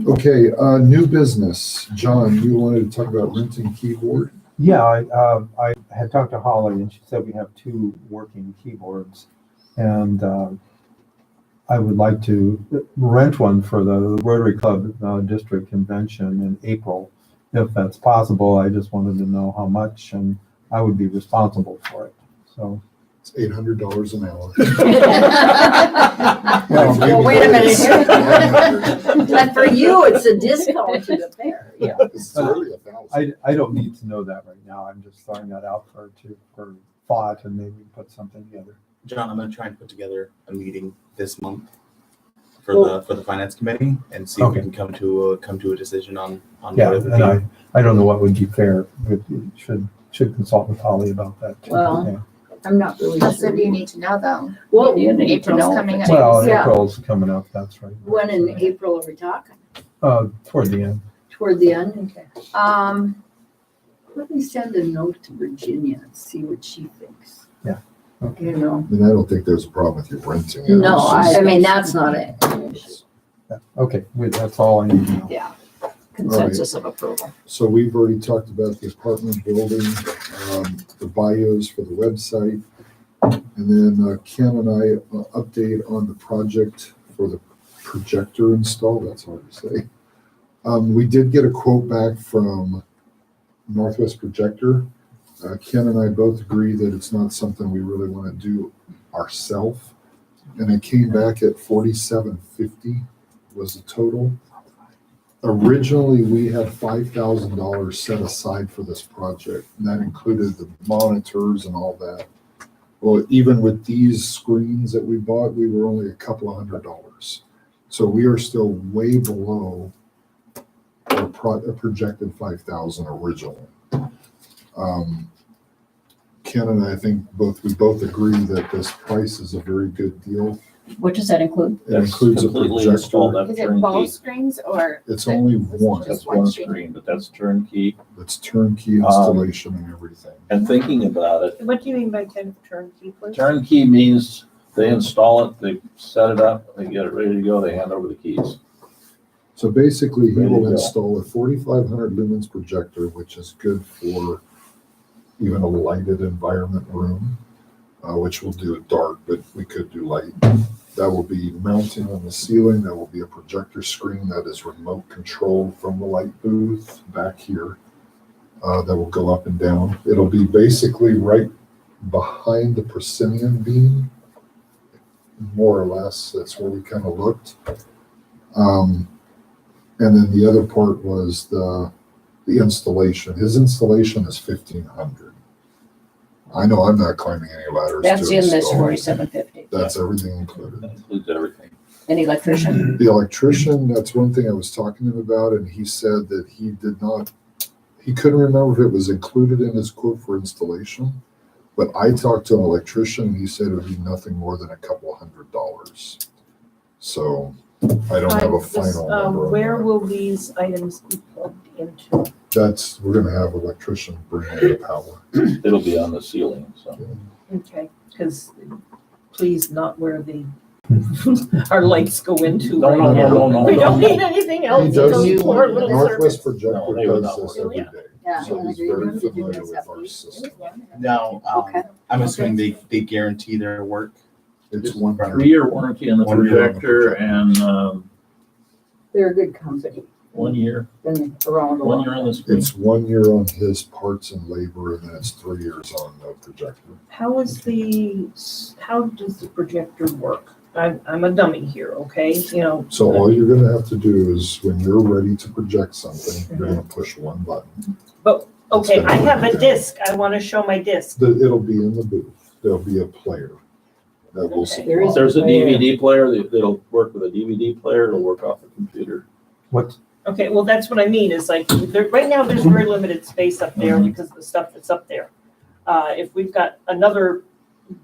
Okay, new business. John, you wanted to talk about renting keyboard? Yeah, I had talked to Holly and she said we have 2 working keyboards. And I would like to rent one for the Rotary Club District Convention in April, if that's possible. I just wanted to know how much and I would be responsible for it, so. It's $800 an hour. Well, wait a minute here. But for you, it's a discount to the fair. Yeah. It's really $1,000. I don't need to know that right now. I'm just throwing that out for thought and maybe put something together. John, I'm gonna try and put together a meeting this month for the finance committee and see if we can come to a decision on Yeah, what it would and be. I don't know what would be fair, but you should consult with Holly about that too. Well, Yeah. I'm not really How sure. soon do you need to know though? Well, April's coming up. Well, Yeah. April's coming up, that's right. when in April are we talking? Toward the end. Toward the end? Okay. Let me send a note to Virginia and see what she thinks. Yeah. Okay. You know, I mean, I don't think there's a problem with you renting it. no, It's just- I mean, that's not it. Yeah. Okay, that's all I need to know. Yeah. Consensus of approval. So we've already talked about the apartment building, the bios for the website. And then Ken and I update on the project for the projector install. That's hard to say. We did get a quote back from Northwest Projector. Ken and I both agree that it's not something we really want to do ourselves. And it came back at $4,750 was the total. Originally, we had $5,000 set aside for this project, and that included the monitors and all that. Well, even with these screens that we bought, we were only a couple of $100s. So we are still way below our projected 5,000 originally. Ken and I think we both agree that this price is a very good deal. What does that include? It includes a Completely installed, projector. that's Is it both turnkey. screens or? It's only one. That's one screen, but that's turnkey. It's turnkey installation and everything. And thinking about it, What do you mean by turnkey, please? turnkey means they install it, they set it up, they get it ready to go, they hand over the keys. So basically, he Ready to will go. install a 4,500 lumens projector, which is good for even a lighted environment room, which we'll do it dark, but we could do light. That will be mounting on the ceiling. That will be a projector screen that is remote controlled from the light booth back here. That will go up and down. It'll be basically right behind the proscenium beam, more or less. That's where we kind of looked. And then the other part was the installation. His installation is $1,500. I know I'm not climbing any ladders. That's to in this install. 4,750. That's everything included. That includes everything. An electrician? The electrician, that's one thing I was talking to him about, and he said that he couldn't remember if it was included in his quote for installation. But I talked to an electrician, and he said it would be nothing more than a couple of $100s. So I don't have a final number on Where that. will these items be plugged into? We're gonna have electrician bring in the power. It'll be on the ceiling, so. Okay, because please not where the our lights go into No, right no, now. no, no, We no, don't no. need anything He else. does, Those poor little Northwest circuits. Projector No, they would does not this work. every Yeah. day. Yeah, So and he's agree very with you, familiar does with that our please? system. No, Okay. I'm assuming they guarantee their work. It's 1 year. 3-year warranty on the 1 year on the projector and, They're a good company. 1 year, Been around a 1 long year on time. the screen. It's 1 year on his parts and labor, and then it's 3 years on the projector. How does the projector work? I'm a dummy here, okay? You know, So all you're gonna have to do is, when you're ready to project something, you're gonna push one button. okay, I have a disc. I want to show my disc. It'll be in the booth. There'll be a player that will Okay. There is supply. There's a DVD player, that'll work with a DVD player, it'll work off the computer. What, Okay, well, that's what I mean, is like, right now, there's very limited space up there because of the stuff that's up there. If we've got another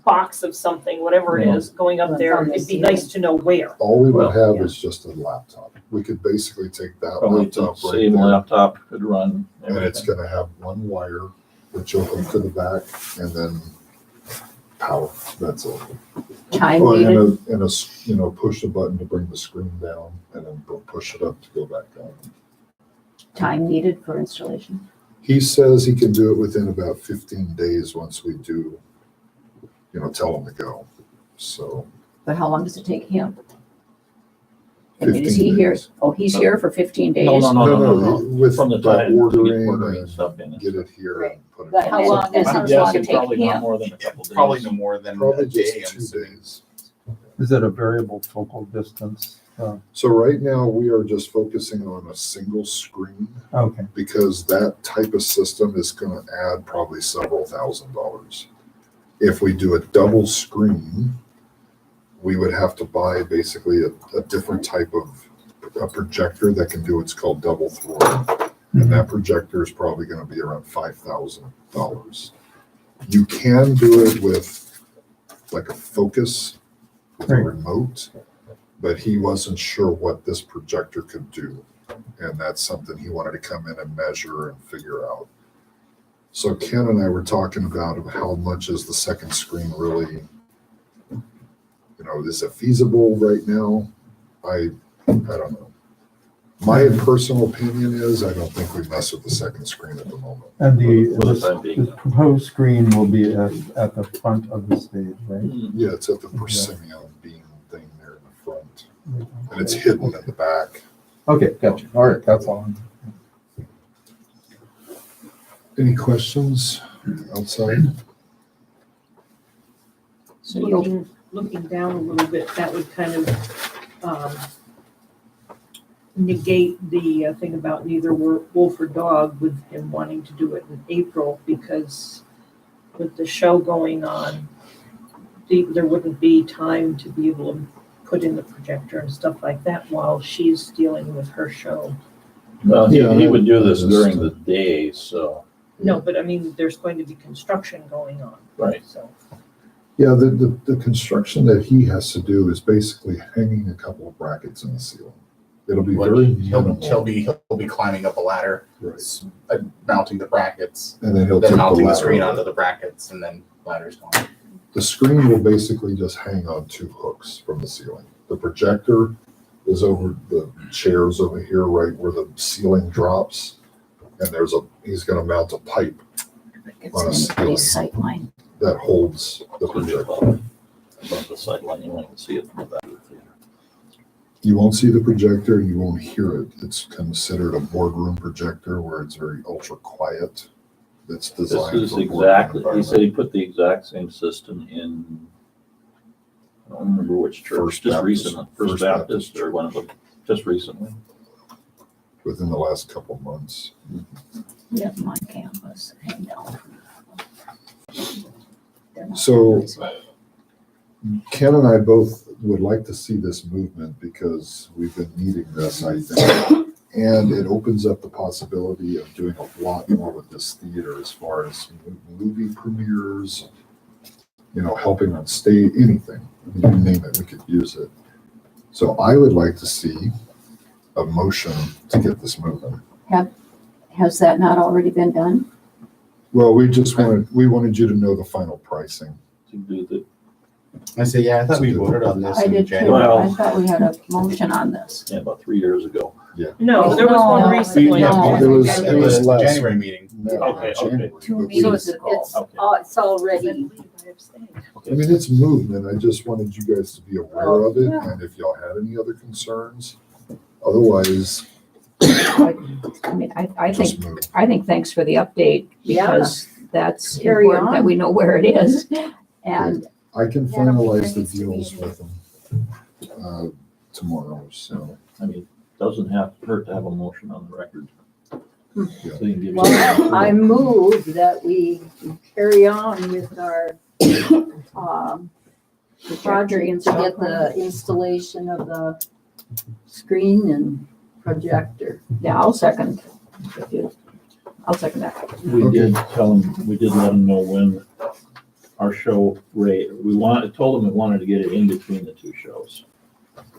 box of something, whatever it is, going up there, it'd be nice to know where. All we would Well, have is just a laptop. We could basically take that Probably the laptop right same there, laptop could run and it's everything. gonna have one wire which will hook to the back, and then power. That's it. Time Oh, needed. and push a button to bring the screen down, and then push it up to go back down. Time needed for installation. He says he can do it within about 15 days once we do, tell him to go. So But how long does it take him? And 15 is he here? days. Oh, he's here for 15 days? No, no. With From the the time you ordering get ordering and stuff in. get it here and put it. But how in. long does I'm it guessing take probably not him? more than a couple days. Probably no more than Probably a day. just I'm 2 assuming. days. is it a variable focal distance? So right now, we are just focusing on a single screen, Okay, because that type of system is gonna add probably several $1,000s. If we do a double screen, we would have to buy basically a different type of a projector that can do what's called double throw. And that projector is probably gonna be around $5,000. You can do it with like a focus with a Right. remote, but he wasn't sure what this projector could do. And that's something he wanted to come in and measure and figure out. So Ken and I were talking about how much is the second screen really, is it feasible right now? I don't know. My personal opinion is I don't think we mess with the second screen at the moment. and For the time being. the proposed screen will be at the front of the stage, right? Yeah, it's at the proscenium beam thing there in the front, and it's hidden in the back. Okay, gotcha, all right, that's all. Any questions outside? So you'll, Looking down a little bit, that would kind of negate the thing about neither wolf or dog with him wanting to do it in April, because with the show going on, there wouldn't be time to be able to put in the projector and stuff like that while she's dealing with her show. Well, he would do this Yeah, during the day, so. No, but I mean, there's going to be construction going on. Right. So, Yeah, the construction that he has to do is basically hanging a couple of brackets in the ceiling. It'll be very He'll minimal. be climbing up a ladder, Right. mounting the brackets, And then he'll then take the mounting the ladder screen over. onto the brackets, and then ladder's going. The screen will basically just hang on 2 hooks from the ceiling. The projector is over, the chair's over here, right where the ceiling drops. And he's gonna mount a pipe it's on a anybody's ceiling sightline. that holds the It's gonna be projector. above the sight line, you won't even see it from the back of the theater. You won't see the projector, you won't hear it. It's considered a boardroom projector where it's very ultra quiet. It's This designed is for boardroom exactly, he environment. said he put the exact same system in, I don't remember which church, First just Baptist. recently, First First Baptist Baptist or one of them, just recently. Within the last couple of months. We have them on campus, hang down. They're not So- noisy. Ken and I both would like to see this movement because we've been needing this, I think. And it opens up the possibility of doing a lot more with this theater as far as movie premieres, helping on stage, anything. You name it, we could use it. So I would like to see a motion to get this moving. Has that not already been done? Well, we wanted you to know the final pricing. To do the I say, yeah, I thought we voted on this I in did too. January. Well- I thought we had a motion on this. Yeah, about 3 years ago. No, there was No. one We- recently. yeah, It was- at it was the last January meeting. No, Okay, January, Two but we- So meetings it's, ago. Okay. it's already, I mean, it's movement. I just wanted you guys to be aware of it, and if y'all had any other concerns. Otherwise, I mean, I think, just move. thanks for the update because that's Carry important that on. we know where it is. And I can Yeah, I don't think finalize there the needs to be deals either. with them tomorrow, so. I mean, doesn't have to hurt to have a motion on the record. Hmm. So you can give well, I you. move that we carry on with our, project to get the installation of the screen and projector. yeah, I'll second. I'll second that. We did tell them, we did let them know when our show rate, told them we wanted to get it in between the two shows.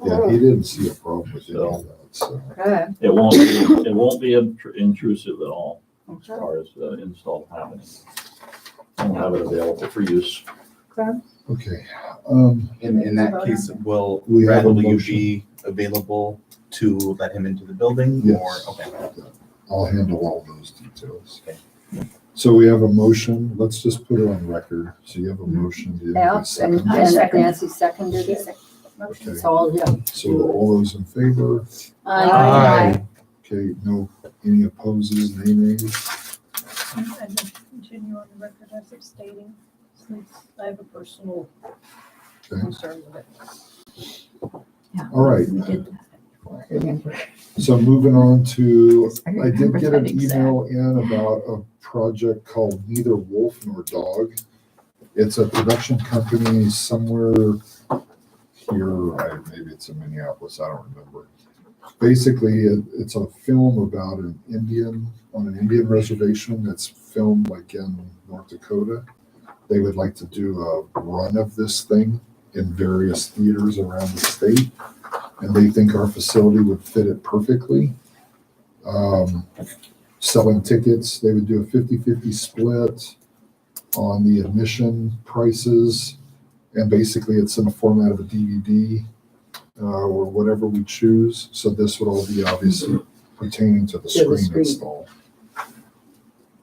Yeah, he didn't see a problem with any of that, so. Okay. It won't be intrusive at all as far as the install happening. We'll have it available for use. Okay, In that case, will We have a will you motion. be available to let him into the building? Yes. Or, okay. I'll handle all those details. Okay. So we have a motion, let's just put it on record. So you have a motion, do you have a Yeah, and second? Nancy seconded it. Okay, So all, yeah. so all those in favor? Aye. Okay, no, any opposes, nays? And just continue on the record as abstaining, since I have a personal Okay, concern with it. all right, We did that before. I remember. so moving on to, I did remember get that an email in about a project called Neither Wolf Nor Dog. It's a production company somewhere here, maybe it's in Minneapolis, I don't remember. Basically, it's a film about on an Indian reservation that's filmed like in North Dakota. They would like to do a run of this thing in various theaters around the state, and they think our facility would fit it perfectly. Selling tickets, they would do a 50-50 split on the admission prices, and basically it's in the format of a DVD or whatever we choose. So this would all be obviously pertaining to the To the screen screen. install.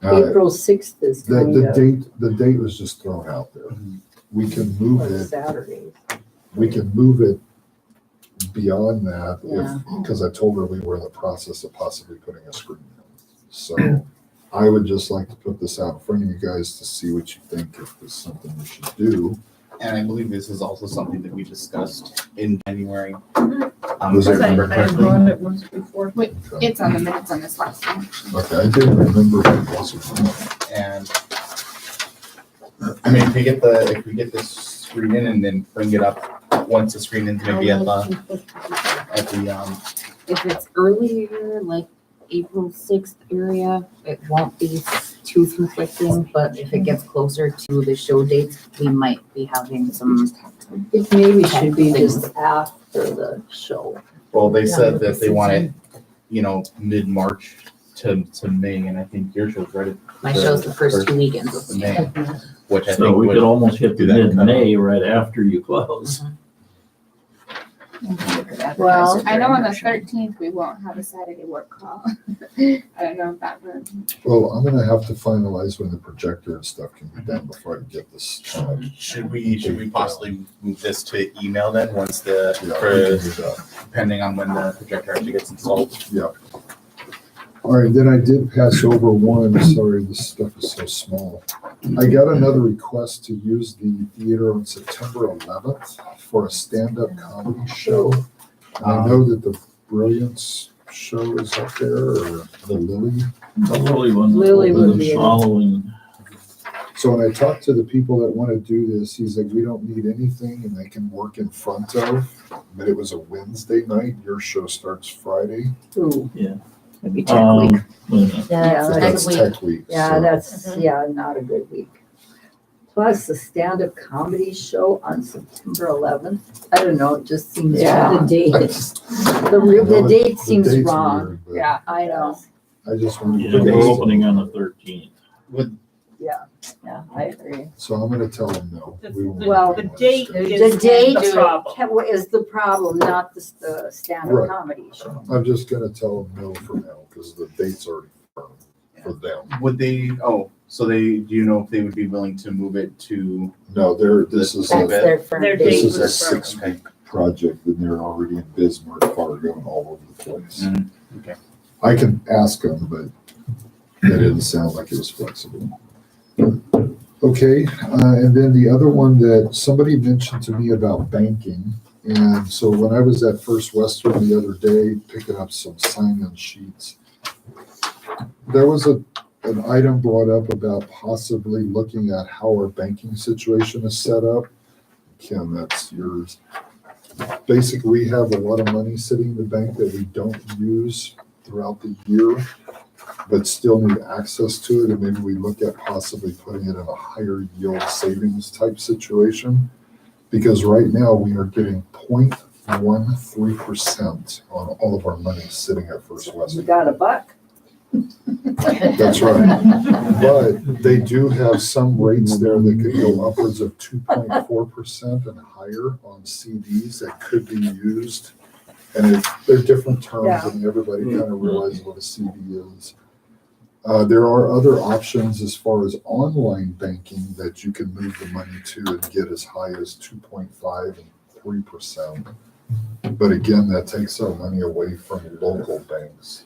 April 6th is kind The date was just thrown out there. We can move of it, Saturdays. we can move it beyond that Yeah. because I told her we were in the process of possibly putting a screen in. So I would just like to put this out in front of you guys to see what you think, if there's something we should do. And I believe this is also something that we discussed in January. Was If it- I I remember I correctly. brought it once before. Wait, Okay. it's on the minutes on this last one. Okay, I didn't remember if it was or not. And I mean, if we get this screen in and then bring it up once the screen is maybe at the If it's earlier, like April 6th area, it won't be too conflicting, but if it gets closer to the show dates, we might be having some. It maybe should be just after the show. well, they said that they want it, mid-March to May, and I think your show's right My show's the first 2 weekends at of May, which I So think we would could almost hit the do that mid-May right after you close. Well, I know on the 13th, we won't have a Saturday work call. I don't know if that would. Well, I'm gonna have to finalize when the projector and stuff can be done before I can get this. Should we possibly move this to email then, once Yeah, we can do that. depending on when the projector actually gets installed? All right, then I did pass over one, sorry, this stuff is so small. I got another request to use the theater on September 11th for a stand-up comedy show. And I know that the Brilliance show is up there, or the Lily. The Lily one. Lily would the be it. Following, So when I talked to the people that want to do this, he's like, we don't need anything and they can work in front of, but it was a Wednesday night. Your show starts Friday. Ooh, Maybe Tech Week. wait a minute. Yeah, So that's that's Tech Week. yeah, so- that's, not a good week. Plus the stand-up comedy show on September 11th. I don't know, it just seems, Yeah. the date, I the just- I know the date the seems date's wrong. weird, but Yeah. I know. I just wanted Yeah, to. we're opening on the 13th. Would, Yeah. Yeah, I agree. So I'm gonna tell them no. We won't Well, do The it. date The is date the problem. is the problem, not the stand-up Right. comedy show. I'm just gonna tell them no for now, because the date's already firm for them. Would they, so do you know if they would be willing to move it to? No, this is That's a, their firm Their date. date this is a was firm. 6-week project, and they're already in Bismarck, Fargo, and all over the place. Okay. I can ask them, but that didn't sound like it was flexible. Okay, and then the other one that somebody mentioned to me about banking, and so when I was at First Western the other day, picking up some sign-in sheets, there was an item brought up about possibly looking at how our banking situation is set up. Kim, that's yours. Basically, we have a lot of money sitting in the bank that we don't use throughout the year, but still need access to it, and maybe we look at possibly putting it in a higher yield savings type situation. Because right now, we are getting 0.13% on all of our money sitting at First You Western. got a buck? That's right. But they do have some rates there that could go upwards of 2.4% and higher on CDs that could be used. And they're different terms, and everybody kind of realizes what a CD is. There are other options as far as online banking that you can move the money to and get as high as 2.5 and 3%. But again, that takes our money away from local banks.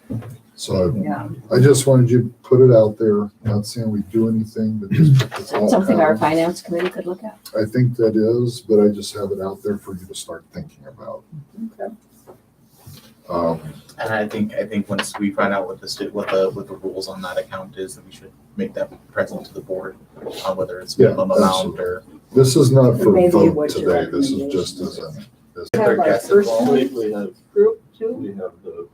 So Yeah. I just wanted you to put it out there, not saying we do anything, but just put the thought Something our pattern. finance committee could look at. I think that is, but I just have it out there for you to start thinking about. Okay. And I think once we find out what the rules on that account is, that we should make that present to the board on whether it's Yeah, minimum amount or. This is not for Maybe vote what's your today, this is just as recommendation? as We have our guests first involved. We have, group too? we have the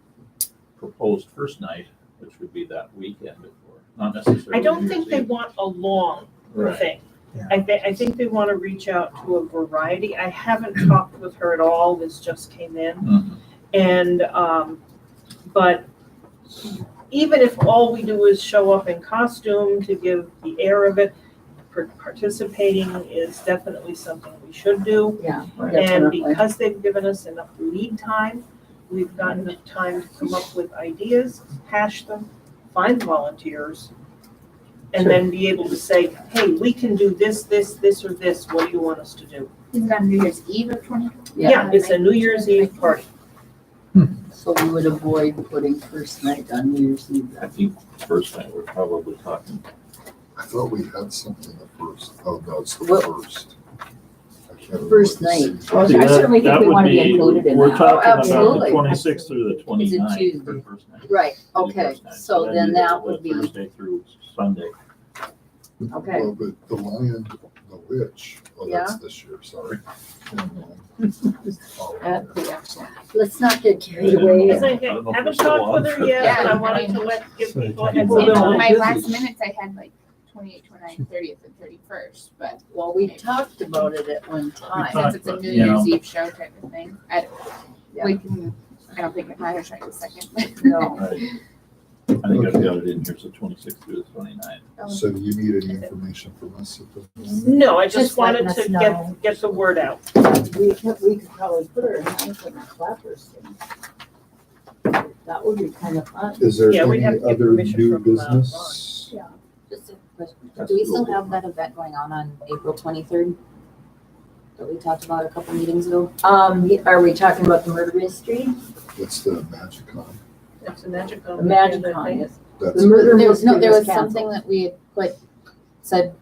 proposed first night, which would be that weekend before, not necessarily. I don't New think Year's they Eve. want a long Right. thing. Yeah. I think they want to reach out to a variety. I haven't talked with her at all, this just came in. Mhm. And, but even if all we do is show up in costume to give the air of it, participating is definitely something we should do. Yeah. And definitely. because they've given us enough lead time, we've got enough time to come up with ideas, hash them, find volunteers, and then be able to say, hey, we can do this, this, this, or this, what do you want us to do? Is it on New Year's Eve of 20? Yeah, it's a New Year's Eve party. So we would avoid putting first night on New Year's Eve. I think first night, we're probably talking. I thought we had something the first, oh no, it's the Well, first. I can't remember first what the night. season- Well, I certainly think we want to be included in We're that. talking about absolutely. the 26th through the 29th Tuesday? for first night. Right, For the okay, first night. so then you that go would be, Thursday through Sunday. okay. Well, but the Lion, the Witch, oh, that's this year, sorry. Let's not get carried away. Because I I don't know if haven't we're still talked with on. her yet, Yeah, but I I wanted mean- to give So people a it heads Well, In they're up. all my busy. last minutes, I had like 28, 29, 30th, and 31st, but Well, we talked about it at one time. talked- since it's a but, New you Year's know. Eve show type of thing, Yeah. we can, I don't think it matters right this second. No. Right. I think I've got it in here, so 26th through the 29th. So do you need any information from us at the moment? No, I just Just letting wanted us to know. get the word out. We could probably put her in hands on the clappers thing. That would be kind of fun. Is there Yeah, we'd any have to get other permission new from, business? Just a question. Do we still have that event going on April 23rd? That we talked about a couple meetings ago? Are we talking about the murder mystery? What's the MagicCon? It's a magic. The MagicCon is. That's The murder There was, mystery no, there was canceled. something that we had put, said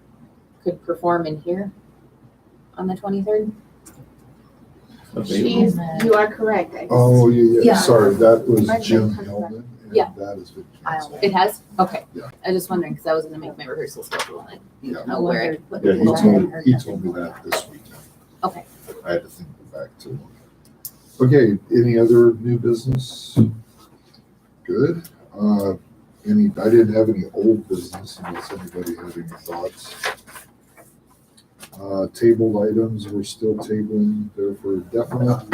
could perform in here on the 23rd? She's, you are correct. I just- Oh, yeah, Yeah. sorry, that was Right, Jim right. Hillman, and Yeah. that has been It canceled. has? Okay. Yeah. I was just wondering, because I was gonna make my rehearsal schedule and I Yeah. didn't know where I could put Yeah, it. he told me that this weekend. Okay. I had to think back to him. Okay, any other new business? Good. I didn't have any old business unless anybody had any thoughts. Table items, we're still tabling, they're for definite.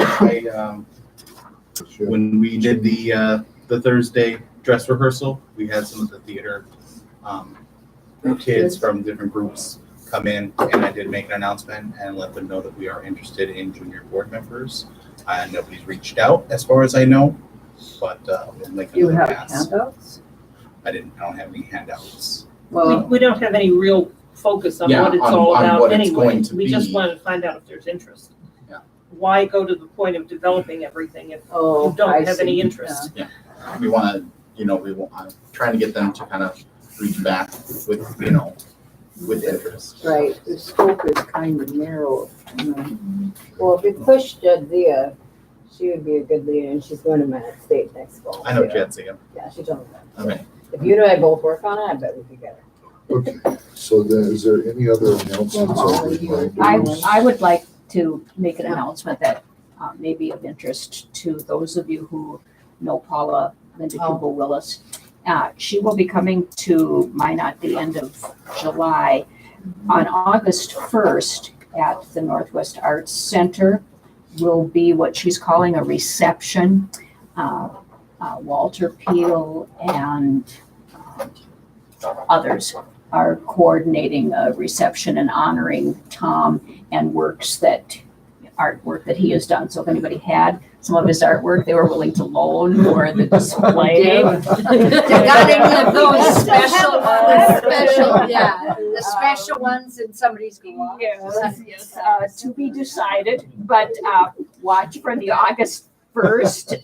When we did the Thursday dress rehearsal, we had some of the theater kids from different groups come in, and I did make an announcement and let them know that we are interested in junior board members. Nobody's reached out as far as I know, but we'll make Do you another have pass. handouts? I don't have any handouts. Well, We don't have any real focus on Yeah, what it's on- all on about what it's anyway. going to We just be. wanted to find out if there's interest. Yeah. Why go to the point of developing everything if oh, you don't I have any see. interest? We want to, I'm trying to get them to kind of reach back with, with interest. Yeah, right, the scope is kind of narrow. Well, if we push Jadzia, she would be a good leader, and she's going to Manette State next fall. I know too. Jadzia. Yeah, she told me that. Okay. If you and I both work on it, I bet we could get her. Okay, so then is there any other announcements or reminders? I would like to make an announcement that may be of interest to those of you who know Paula Linda Kubel Willis. She will be coming to Minot at the end of July. On August 1st at the Northwest Arts Center will be what she's calling a reception. Walter Peel and others are coordinating a reception and honoring Tom and artwork that he has done. So if anybody had some of his artwork they were willing to loan for the display. They got any of those special ones? yeah. The special ones in somebody's garage? Yes, to be decided, but watch for the August 1st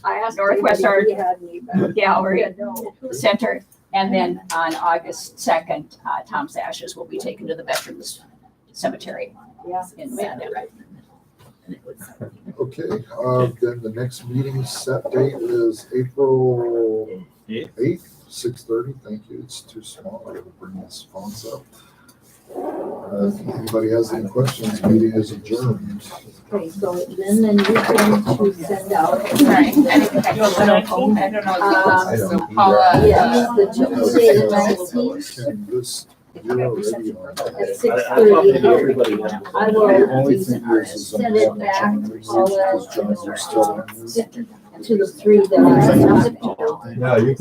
I asked Northwest David Art if he had any, but Gallery no. Center. And then on August 2nd, Tom's ashes will be taken to the Veterans Cemetery Yeah. in Manette. Okay, then the next meeting set date is April 8th, 6:30. Thank you. It's too small. I gotta bring this fonts up. If anybody has any questions, meeting is adjourned. Okay, so then you're going to send out. Sorry, I didn't catch your little phone. I don't know. I So don't Paula. Yeah, the Tuesday, the 19th Can this, you're already on. at 6:30. I will The only thing is send it back, Paula, John, you're still on this? to the three that I sent. Yeah, you